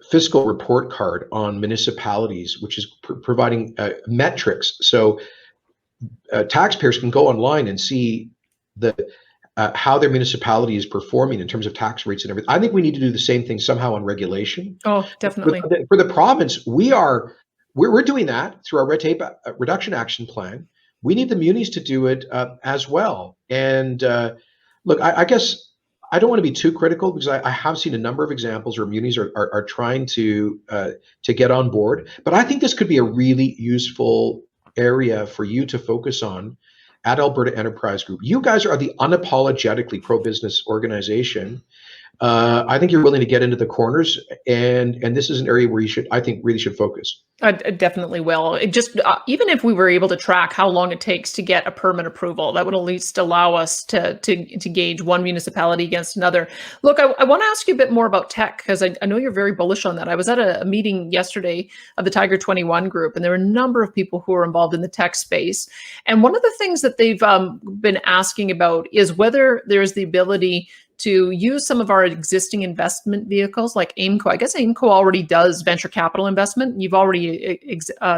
fiscal report card on municipalities, which is providing metrics. So taxpayers can go online and see how their municipality is performing in terms of tax rates and everything. I think we need to do the same thing somehow on regulation. Oh, definitely. For the province, we're doing that through our red tape reduction action plan. We need the munis to do it as well. And look, I guess I don't want to be too critical, because I have seen a number of examples where munis are trying to get on board. But I think this could be a really useful area for you to focus on at Alberta Enterprise Group. You guys are the unapologetically pro-business organization. I think you're willing to get into the corners, and this is an area where I think really should focus. I definitely will. It just even if we were able to track how long it takes to get a permit approval, that would at least allow us to gauge one municipality against another. Look, I want to ask you a bit more about tech, because I know you're very bullish on that. I was at a meeting yesterday of the Tiger 21 group, and there were a number of people who are involved in the tech space. And one of the things that they've been asking about is whether there's the ability to use some of our existing investment vehicles like AIMCO. I guess AIMCO already does venture capital investment. You've already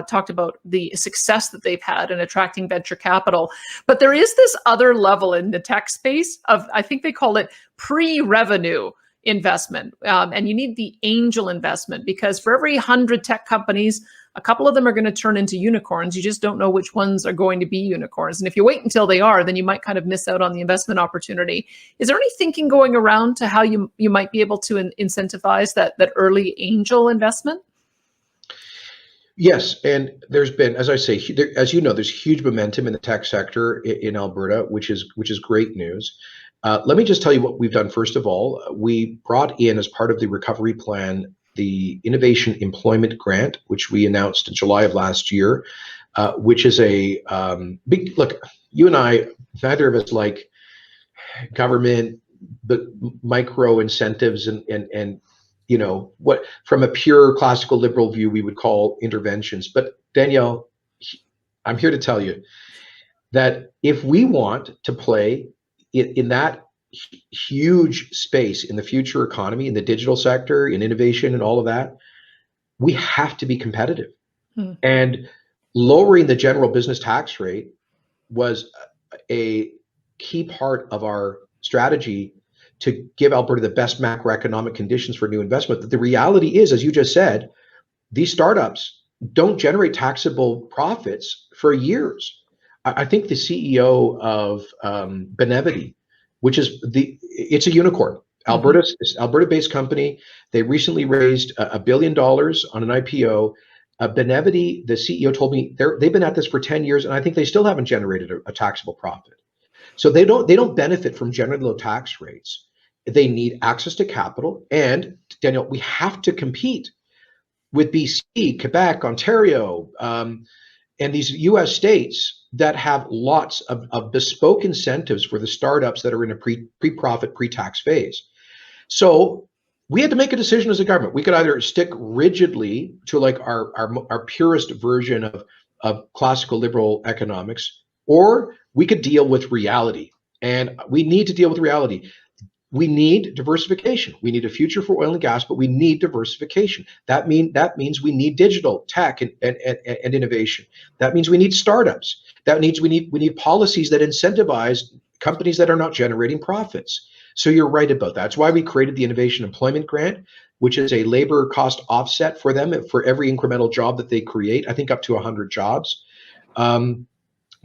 talked about the success that they've had in attracting venture capital. But there is this other level in the tech space of, I think they call it pre-revenue investment. And you need the angel investment, because for every 100 tech companies, a couple of them are going to turn into unicorns. You just don't know which ones are going to be unicorns. And if you wait until they are, then you might kind of miss out on the investment opportunity. Is there any thinking going around to how you might be able to incentivize that early angel investment? Yes, and there's been, as I say, as you know, there's huge momentum in the tech sector in Alberta, which is great news. Let me just tell you what we've done. First of all, we brought in, as part of the recovery plan, the Innovation Employment Grant, which we announced in July of last year, which is a big look. You and I, neither of us like government, but micro incentives and you know what, from a pure classical liberal view, we would call interventions. But Danielle, I'm here to tell you that if we want to play in that huge space in the future economy, in the digital sector, in innovation and all of that, we have to be competitive. And lowering the general business tax rate was a key part of our strategy to give Alberta the best macroeconomic conditions for new investment. But the reality is, as you just said, these startups don't generate taxable profits for years. I think the CEO of Benevity, which is it's a unicorn. Alberta-based company. They recently raised $1 billion on an IPO. Benevity, the CEO told me they've been at this for 10 years, and I think they still haven't generated a taxable profit. So they don't benefit from generally low tax rates. They need access to capital, and Danielle, we have to compete with BC, Quebec, Ontario, and these U.S. states that have lots of bespoke incentives for the startups that are in a pre-profit, pre-tax phase. So we had to make a decision as a government. We could either stick rigidly to like our purest version of classical liberal economics, or we could deal with reality. And we need to deal with reality. We need diversification. We need a future for oil and gas, but we need diversification. That means we need digital tech and innovation. That means we need startups. That means we need policies that incentivize companies that are not generating profits. So you're right about that. That's why we created the Innovation Employment Grant, which is a labor cost offset for them for every incremental job that they create, I think up to 100 jobs.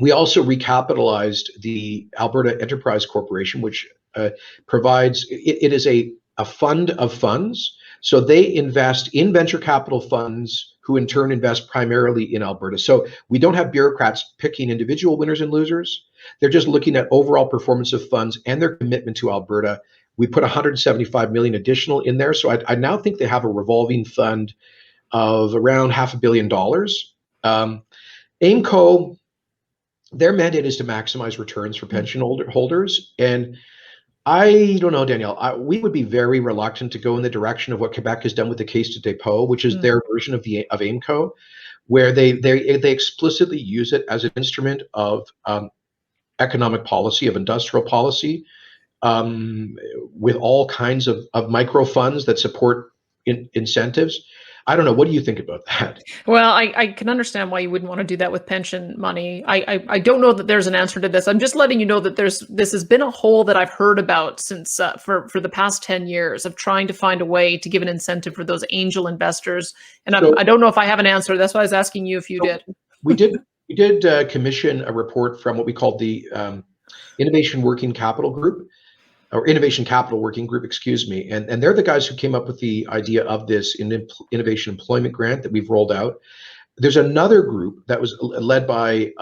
We also recapitalized the Alberta Enterprise Corporation, which provides, it is a fund of funds. So they invest in venture capital funds who in turn invest primarily in Alberta. So we don't have bureaucrats picking individual winners and losers. They're just looking at overall performance of funds and their commitment to Alberta. We put 175 million additional in there. So I now think they have a revolving fund of around $500 million. AIMCO, their mandate is to maximize returns for pension holders. And I don't know, Danielle, we would be very reluctant to go in the direction of what Quebec has done with the Caisse de dépôt, which is their version of AIMCO, where they explicitly use it as an instrument of economic policy, of industrial policy, with all kinds of micro funds that support incentives. I don't know. What do you think about that? Well, I can understand why you wouldn't want to do that with pension money. I don't know that there's an answer to this. I'm just letting you know that this has been a hole that I've heard about since for the past 10 years of trying to find a way to give an incentive for those angel investors. And I don't know if I have an answer. That's why I was asking you if you did. We did commission a report from what we called the Innovation Working Capital Group, or Innovation Capital Working Group, excuse me. And they're the guys who came up with the idea of this Innovation Employment Grant that we've rolled out. There's another group that was led by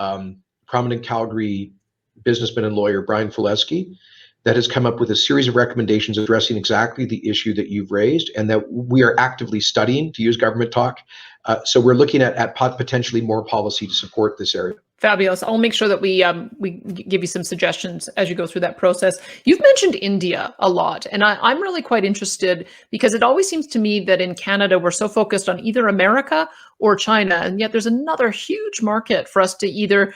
prominent Calgary businessman and lawyer Brian Fileski that has come up with a series of recommendations addressing exactly the issue that you've raised and that we are actively studying, to use government talk. So we're looking at potentially more policy to support this area. Fabulous. I'll make sure that we give you some suggestions as you go through that process. You've mentioned India a lot, and I'm really quite interested because it always seems to me that in Canada, we're so focused on either America or China, and yet there's another huge market for us to either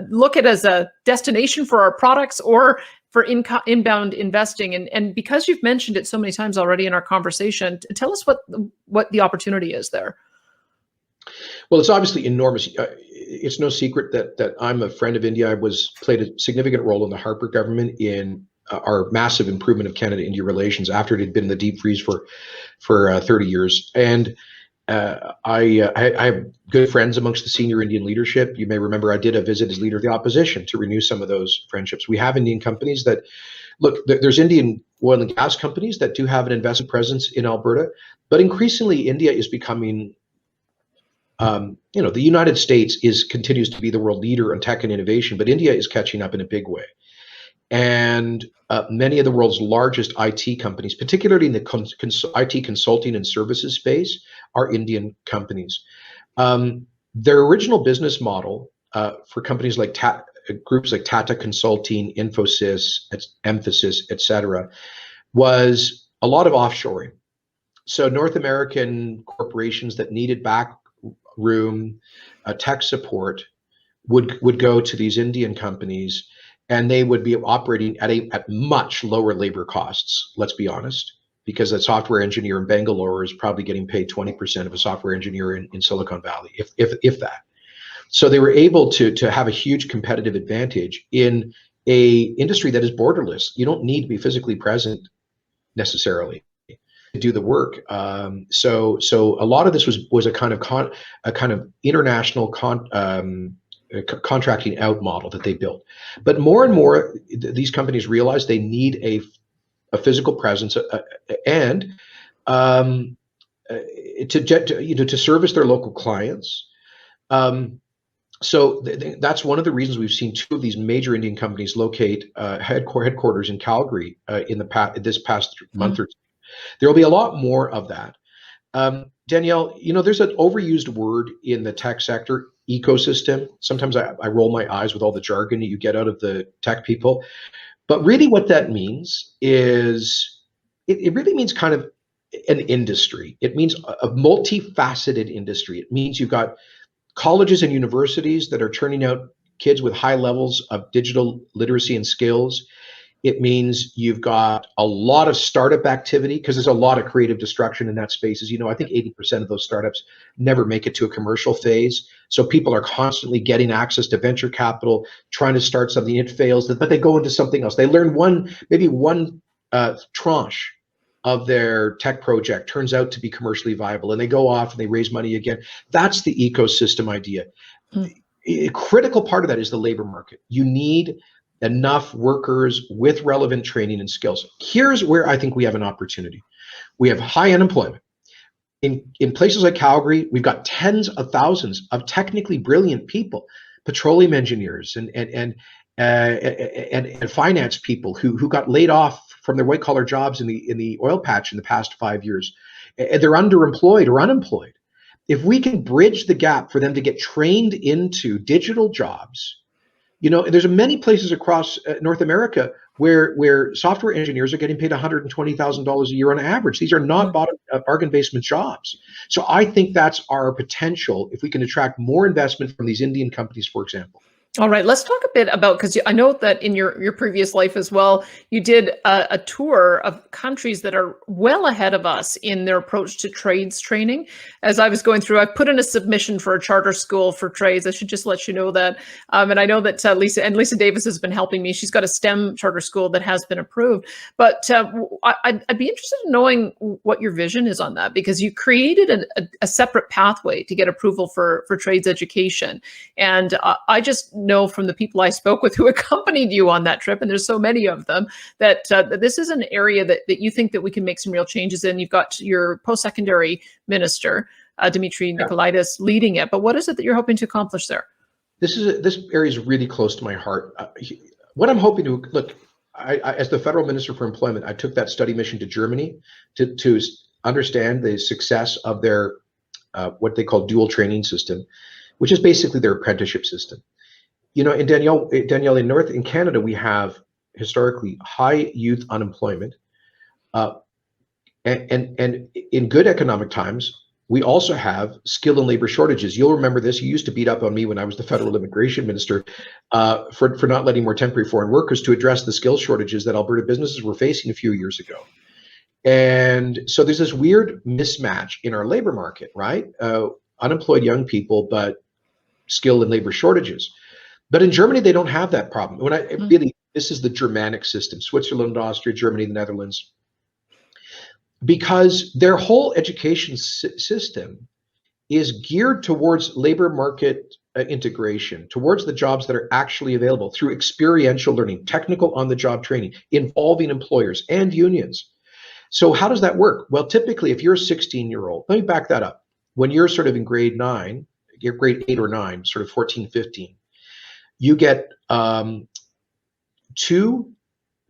look at as a destination for our products or for inbound investing. And because you've mentioned it so many times already in our conversation, tell us what the opportunity is there. Well, it's obviously enormous. It's no secret that I'm a friend of India. I played a significant role in the Harper government in our massive improvement of Canada-India relations after it had been in the deep freeze for 30 years. And I have good friends amongst the senior Indian leadership. You may remember I did a visit as leader of the opposition to renew some of those friendships. We have Indian companies that, look, there's Indian oil and gas companies that do have an investment presence in Alberta, but increasingly India is becoming the United States continues to be the world leader in tech and innovation, but India is catching up in a big way. And many of the world's largest IT companies, particularly in the IT consulting and services space, are Indian companies. Their original business model for companies like groups like Tata Consulting, Infosys, Emphasis, et cetera, was a lot of offshoring. So North American corporations that needed backroom tech support would go to these Indian companies, and they would be operating at much lower labor costs, let's be honest, because a software engineer in Bangalore is probably getting paid 20% of a software engineer in Silicon Valley, if that. So they were able to have a huge competitive advantage in a industry that is borderless. You don't need to be physically present necessarily to do the work. So a lot of this was a kind of international contracting out model that they built. But more and more, these companies realize they need a physical presence and to service their local clients. So that's one of the reasons we've seen two of these major Indian companies locate headquarters in Calgary this past month or two. There will be a lot more of that. Danielle, there's an overused word in the tech sector, ecosystem. Sometimes I roll my eyes with all the jargon that you get out of the tech people. But really what that means is it really means kind of an industry. It means a multifaceted industry. It means you've got colleges and universities that are churning out kids with high levels of digital literacy and skills. It means you've got a lot of startup activity because there's a lot of creative destruction in that space. As you know, I think 80% of those startups never make it to a commercial phase. So people are constantly getting access to venture capital, trying to start something, it fails, but they go into something else. They learn maybe one tranche of their tech project turns out to be commercially viable, and they go off and they raise money again. That's the ecosystem idea. A critical part of that is the labor market. You need enough workers with relevant training and skills. Here's where I think we have an opportunity. We have high unemployment. In places like Calgary, we've got tens of thousands of technically brilliant people, petroleum engineers and finance people who got laid off from their white collar jobs in the oil patch in the past 5 years. They're underemployed or unemployed. If we can bridge the gap for them to get trained into digital jobs, there's many places across North America where software engineers are getting paid $120,000 a year on average. These are not bargain basement jobs. So I think that's our potential if we can attract more investment from these Indian companies, for example. All right, let's talk a bit about, because I know that in your previous life as well, you did a tour of countries that are well ahead of us in their approach to trades training. As I was going through, I put in a submission for a charter school for trades. I should just let you know that. And I know that Lisa Davis has been helping me. She's got a STEM charter school that has been approved. But I'd be interested in knowing what your vision is on that, because you created a separate pathway to get approval for trades education. And I just know from the people I spoke with who accompanied you on that trip, and there's so many of them, that this is an area that you think that we can make some real changes in. You've got your post-secondary minister, Dimitri Nicolaitis, leading it. But what is it that you're hoping to accomplish there? This area is really close to my heart. What I'm hoping to look, as the federal minister for employment, I took that study mission to Germany to understand the success of their what they call dual training system, which is basically their apprenticeship system. And Danielle, in Canada, we have historically high youth unemployment, and in good economic times, we also have skill and labor shortages. You'll remember this. You used to beat up on me when I was the federal immigration minister for not letting more temporary foreign workers to address the skill shortages that Alberta businesses were facing a few years ago. And so there's this weird mismatch in our labor market, right? Unemployed young people, but skill and labor shortages. But in Germany, they don't have that problem. This is the Germanic system: Switzerland, Austria, Germany, the Netherlands, because their whole education system is geared towards labor market integration, towards the jobs that are actually available through experiential learning, technical on-the-job training, involving employers and unions. So how does that work? Well, typically, if you're a 16-year-old, let me back that up. When you're sort of in grade 9, you're grade 8 or 9, sort of 14, 15, you get 2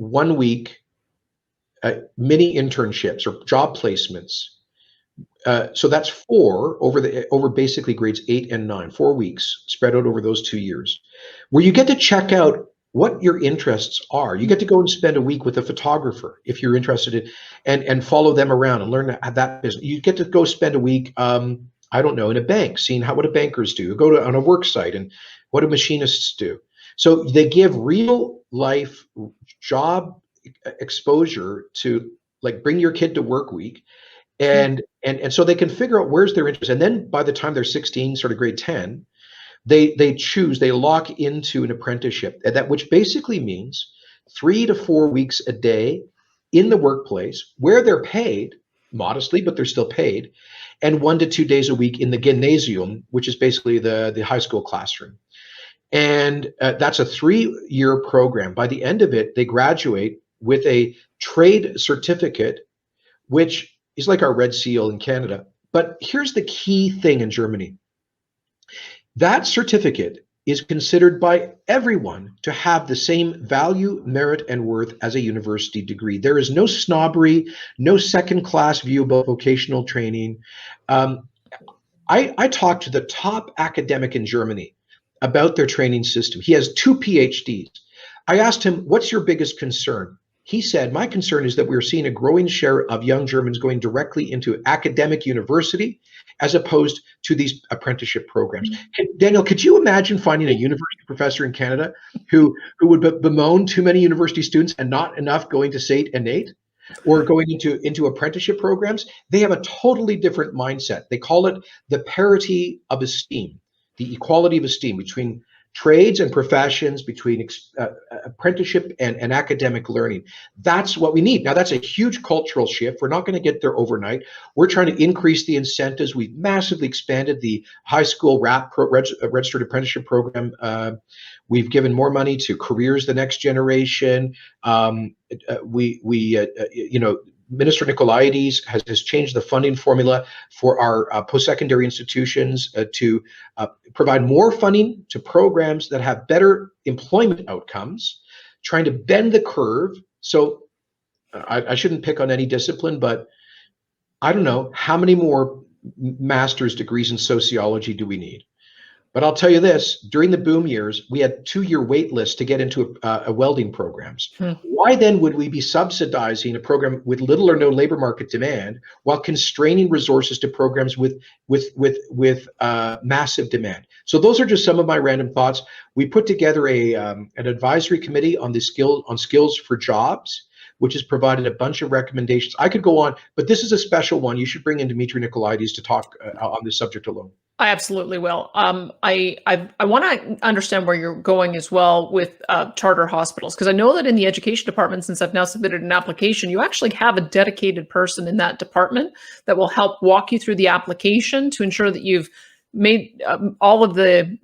1-week mini internships or job placements. So that's 4 over basically grades 8 and 9, 4 weeks spread out over those 2 years, where you get to check out what your interests are. You get to go and spend a week with a photographer if you're interested in, and follow them around and learn that business. You get to go spend a week, I don't know, in a bank, seeing what do bankers do, on a work site, and what do machinists do. So they give real life job exposure to, like, bring your kid to work week, and so they can figure out where's their interest. And then by the time they're 16, sort of grade 10, they lock into an apprenticeship, which basically means 3 to 4 weeks a day in the workplace where they're paid modestly, but they're still paid, and 1 to 2 days a week in the gymnasium, which is basically the high school classroom. And that's a 3-year program. By the end of it, they graduate with a trade certificate, which is like our Red Seal in Canada. But here's the key thing in Germany. That certificate is considered by everyone to have the same value, merit, and worth as a university degree. There is no snobbery, no second-class view about vocational training. I talked to the top academic in Germany about their training system. He has 2 PhDs. I asked him, what's your biggest concern? He said, my concern is that we're seeing a growing share of young Germans going directly into academic university as opposed to these apprenticeship programs. Danielle, could you imagine finding a university professor in Canada who would bemoan too many university students and not enough going to SAIT and NAIT or going into apprenticeship programs? They have a totally different mindset. They call it the parity of esteem, the equality of esteem between trades and professions, between apprenticeship and academic learning. That's what we need. Now, that's a huge cultural shift. We're not going to get there overnight. We're trying to increase the incentives. We've massively expanded the high school registered apprenticeship program. We've given more money to Careers the Next Generation. Minister Nicolaides has changed the funding formula for our post-secondary institutions to provide more funding to programs that have better employment outcomes, trying to bend the curve. So I shouldn't pick on any discipline, but I don't know, how many more master's degrees in sociology do we need? But I'll tell you this, during the boom years, we had 2-year wait lists to get into a welding programs. Why then would we be subsidizing a program with little or no labor market demand while constraining resources to programs with massive demand? So those are just some of my random thoughts. We put together an advisory committee on skills for jobs, which has provided a bunch of recommendations. I could go on, but this is a special one. You should bring in Dimitri Nicolaides to talk on this subject alone. I absolutely will. I want to understand where you're going as well with charter hospitals, because I know that in the education department, since I've now submitted an application, you actually have a dedicated person in that department that will help walk you through the application to ensure that you've made all of the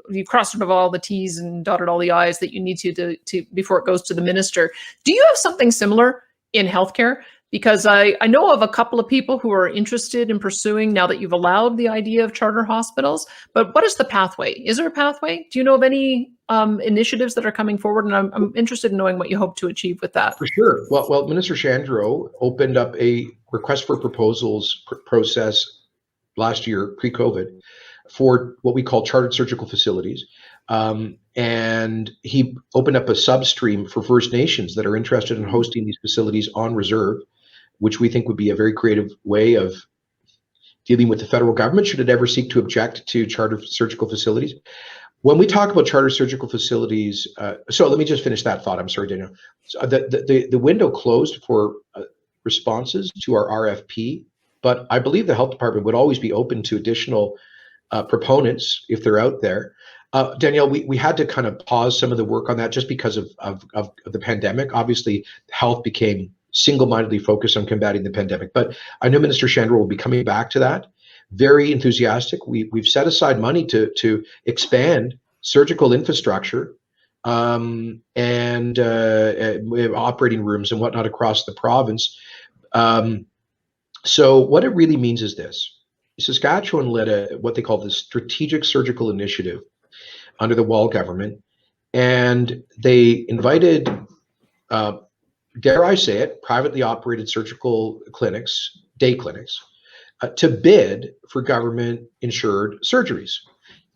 you've crossed over all the T's and dotted all the I's that you need to before it goes to the minister. Do you have something similar in healthcare? Because I know of a couple of people who are interested in pursuing, now that you've allowed the idea of charter hospitals, but what is the pathway? Is there a pathway? Do you know of any initiatives that are coming forward? And I'm interested in knowing what you hope to achieve with that. For sure. Well, Minister Shandro opened up a request for proposals process last year, pre-COVID, for what we call chartered surgical facilities. And he opened up a substream for First Nations that are interested in hosting these facilities on reserve, which we think would be a very creative way of dealing with the federal government should it ever seek to object to charter surgical facilities. When we talk about charter surgical facilities, so let me just finish that thought. I'm sorry, Daniel. So the window closed for responses to our RFP, but I believe the health department would always be open to additional proponents if they're out there. Danielle, we had to kind of pause some of the work on that just because of the pandemic. Obviously, health became single-mindedly focused on combating the pandemic. But I know Minister Shandro will be coming back to that. Very enthusiastic. We've set aside money to expand surgical infrastructure and we have operating rooms and whatnot across the province. So what it really means is this. Saskatchewan led what they call the Strategic Surgical Initiative under the Wall government, and they invited dare I say it, privately operated surgical clinics, day clinics, to bid for government-insured surgeries.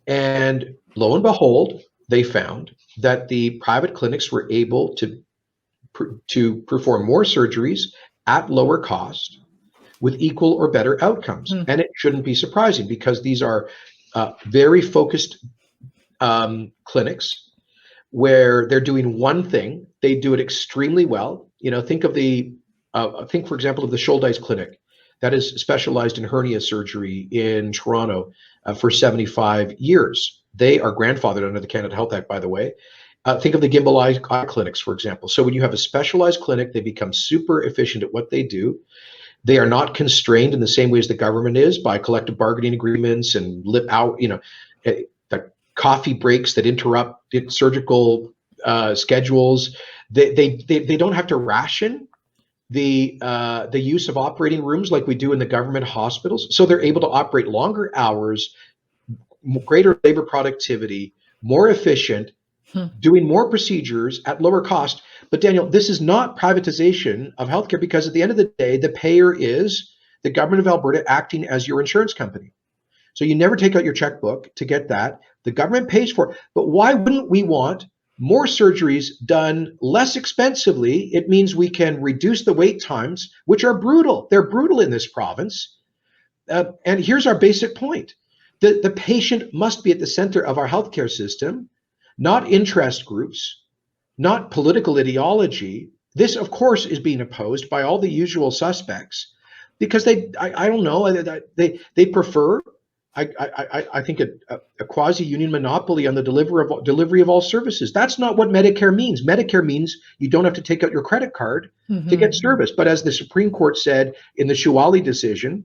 And lo and behold, they found that the private clinics were able to perform more surgeries at lower cost with equal or better outcomes. And it shouldn't be surprising because these are very focused clinics where they're doing one thing. They do it extremely well. You know, think, for example, of the Shouldice Clinic that is specialized in hernia surgery in Toronto for 75 years. They are grandfathered under the Canada Health Act, by the way. Think of the gimbal eye clinics, for example. So when you have a specialized clinic, they become super efficient at what they do. They are not constrained in the same way as the government is by collective bargaining agreements and the coffee breaks that interrupt surgical schedules. They don't have to ration the use of operating rooms like we do in the government hospitals. So they're able to operate longer hours, greater labor productivity, more efficient, doing more procedures at lower cost. But Daniel, this is not privatization of healthcare, because at the end of the day, the payer is the government of Alberta acting as your insurance company. So you never take out your checkbook to get that. The government pays for it. But why wouldn't we want more surgeries done less expensively? It means we can reduce the wait times, which are brutal. They're brutal in this province. And here's our basic point. The patient must be at the center of our healthcare system, not interest groups, not political ideology. This, of course, is being opposed by all the usual suspects because I don't know, they prefer, I think, a quasi-union monopoly on the delivery of all services. That's not what Medicare means. Medicare means you don't have to take out your credit card to get service. But as the Supreme Court said in the Shuali decision,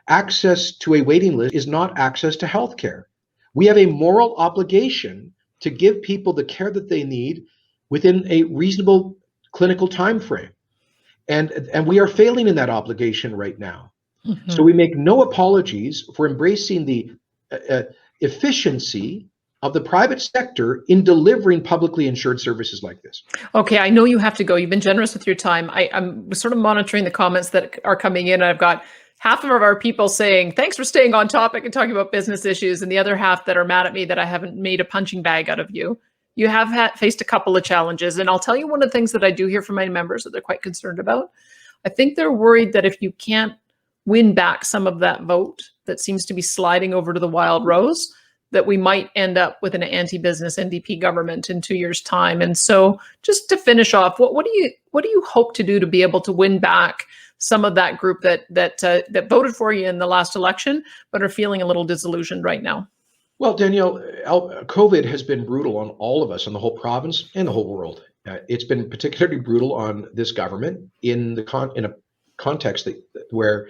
access to a waiting list is not access to health care. We have a moral obligation to give people the care that they need within a reasonable clinical time frame. And we are failing in that obligation right now. So we make no apologies for embracing the efficiency of the private sector in delivering publicly insured services like this. Okay, I know you have to go. You've been generous with your time. I'm sort of monitoring the comments that are coming in. I've got half of our people saying, thanks for staying on topic and talking about business issues, and the other half that are mad at me that I haven't made a punching bag out of you. You have faced a couple of challenges, and I'll tell you one of the things that I do hear from my members that they're quite concerned about. I think they're worried that if you can't win back some of that vote that seems to be sliding over to the Wild Rose, that we might end up with an anti-business NDP government in 2 years' time. And so just to finish off, what do you hope to do to be able to win back some of that group that voted for you in the last election, but are feeling a little disillusioned right now? Well, Danielle, COVID has been brutal on all of us, on the whole province and the whole world. It's been particularly brutal on this government in a context where,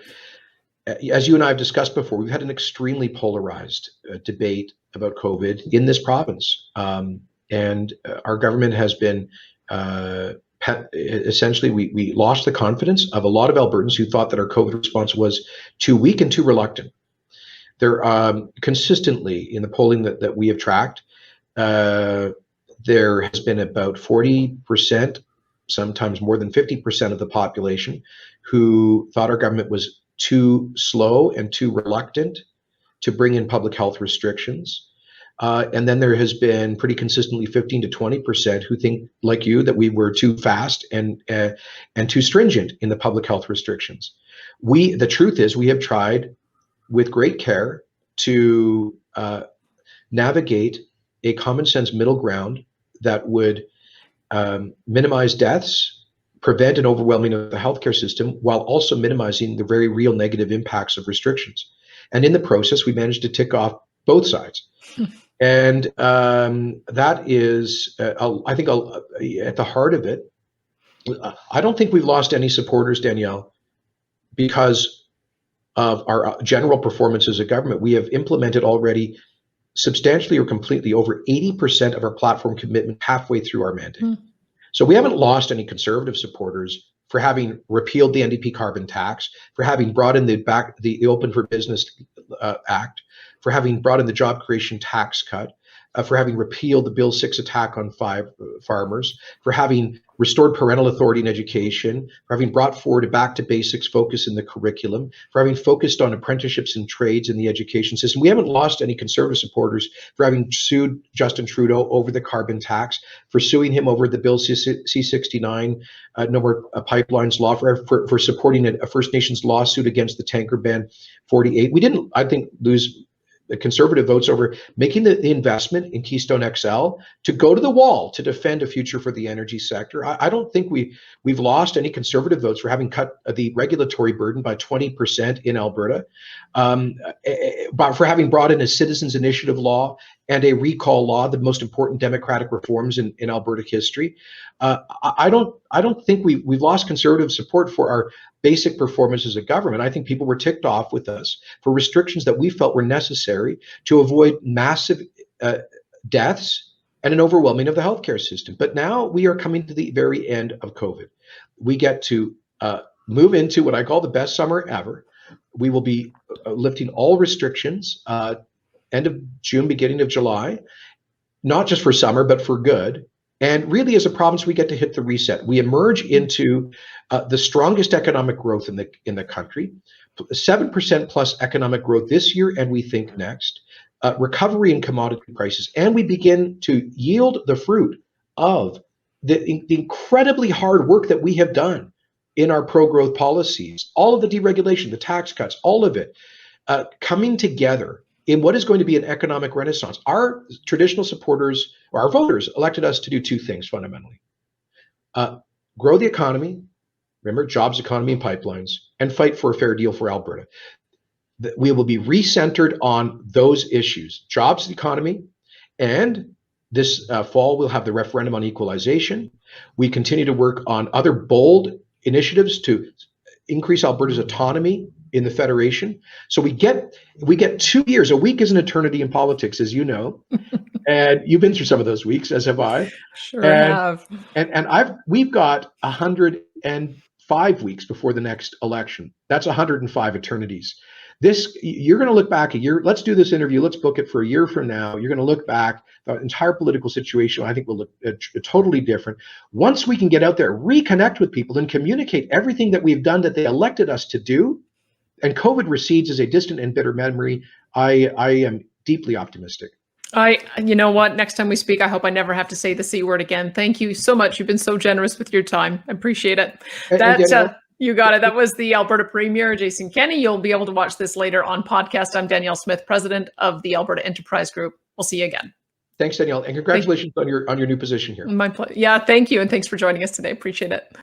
as you and I have discussed before, we've had an extremely polarized debate about COVID in this province, and our government has been essentially, we lost the confidence of a lot of Albertans who thought that our COVID response was too weak and too reluctant. There consistently in the polling that we have tracked, there has been about 40%, sometimes more than 50% of the population who thought our government was too slow and too reluctant to bring in public health restrictions. And then there has been pretty consistently 15 to 20% who think, like you, that we were too fast and too stringent in the public health restrictions. The truth is, we have tried with great care to navigate a common sense middle ground that would minimize deaths, prevent an overwhelming of the healthcare system, while also minimizing the very real negative impacts of restrictions. And in the process, we managed to tick off both sides. And that is, I think, at the heart of it. I don't think we've lost any supporters, Danielle, because of our general performance as a government. We have implemented already substantially or completely over 80% of our platform commitment halfway through our mandate. So we haven't lost any conservative supporters for having repealed the NDP carbon tax, for having brought in the Open for Business Act, for having brought in the job creation tax cut, for having repealed the Bill 6 attack on farmers, for having restored parental authority in education, for having brought forward a back to basics focus in the curriculum, for having focused on apprenticeships and trades in the education system. We haven't lost any conservative supporters for having sued Justin Trudeau over the carbon tax, for suing him over the Bill C-69, No More Pipelines law, for supporting a First Nations lawsuit against the tanker ban 48. We didn't, I think, lose the conservative votes over making the investment in Keystone XL to go to the wall to defend a future for the energy sector. I don't think we've lost any conservative votes for having cut the regulatory burden by 20% in Alberta, but for having brought in a citizens initiative law and a recall law, the most important democratic reforms in Alberta history. I don't think we've lost Conservative support for our basic performance as a government. I think people were ticked off with us for restrictions that we felt were necessary to avoid massive deaths and an overwhelming of the healthcare system. But now we are coming to the very end of COVID. We get to move into what I call the best summer ever. We will be lifting all restrictions end of June, beginning of July, not just for summer, but for good. And really, as a province, we get to hit the reset. We emerge into the strongest economic growth in the country, 7% plus economic growth this year, and we think next. Recovery in commodity prices, and we begin to yield the fruit of the incredibly hard work that we have done in our pro-growth policies, all of the deregulation, the tax cuts, all of it coming together in what is going to be an economic renaissance. Our traditional supporters, or our voters, elected us to do two things fundamentally. Grow the economy, remember, jobs, economy, and pipelines, and fight for a fair deal for Alberta. We will be recentered on those issues, jobs, the economy, and this fall we'll have the referendum on equalization. We continue to work on other bold initiatives to increase Alberta's autonomy in the Federation. So we get 2 years. A week is an eternity in politics, as you know, and you've been through some of those weeks, as have I. Sure have. And we've got 105 weeks before the next election. That's 105 eternities. You're going to look back a year. Let's do this interview. Let's book it for a year from now. You're going to look back. The entire political situation, I think, will look totally different. Once we can get out there, reconnect with people, and communicate everything that we've done that they elected us to do, and COVID recedes as a distant and bitter memory, I am deeply optimistic. You know what? Next time we speak, I hope I never have to say the C word again. Thank you so much. You've been so generous with your time. I appreciate it. You got it. That was the Alberta Premier, Jason Kenney. You'll be able to watch this later on podcast. I'm Danielle Smith, president of the Alberta Enterprise Group. We'll see you again. Thanks, Danielle, and congratulations on your new position here. My pleasure. Yeah, thank you, and thanks for joining us today. Appreciate it.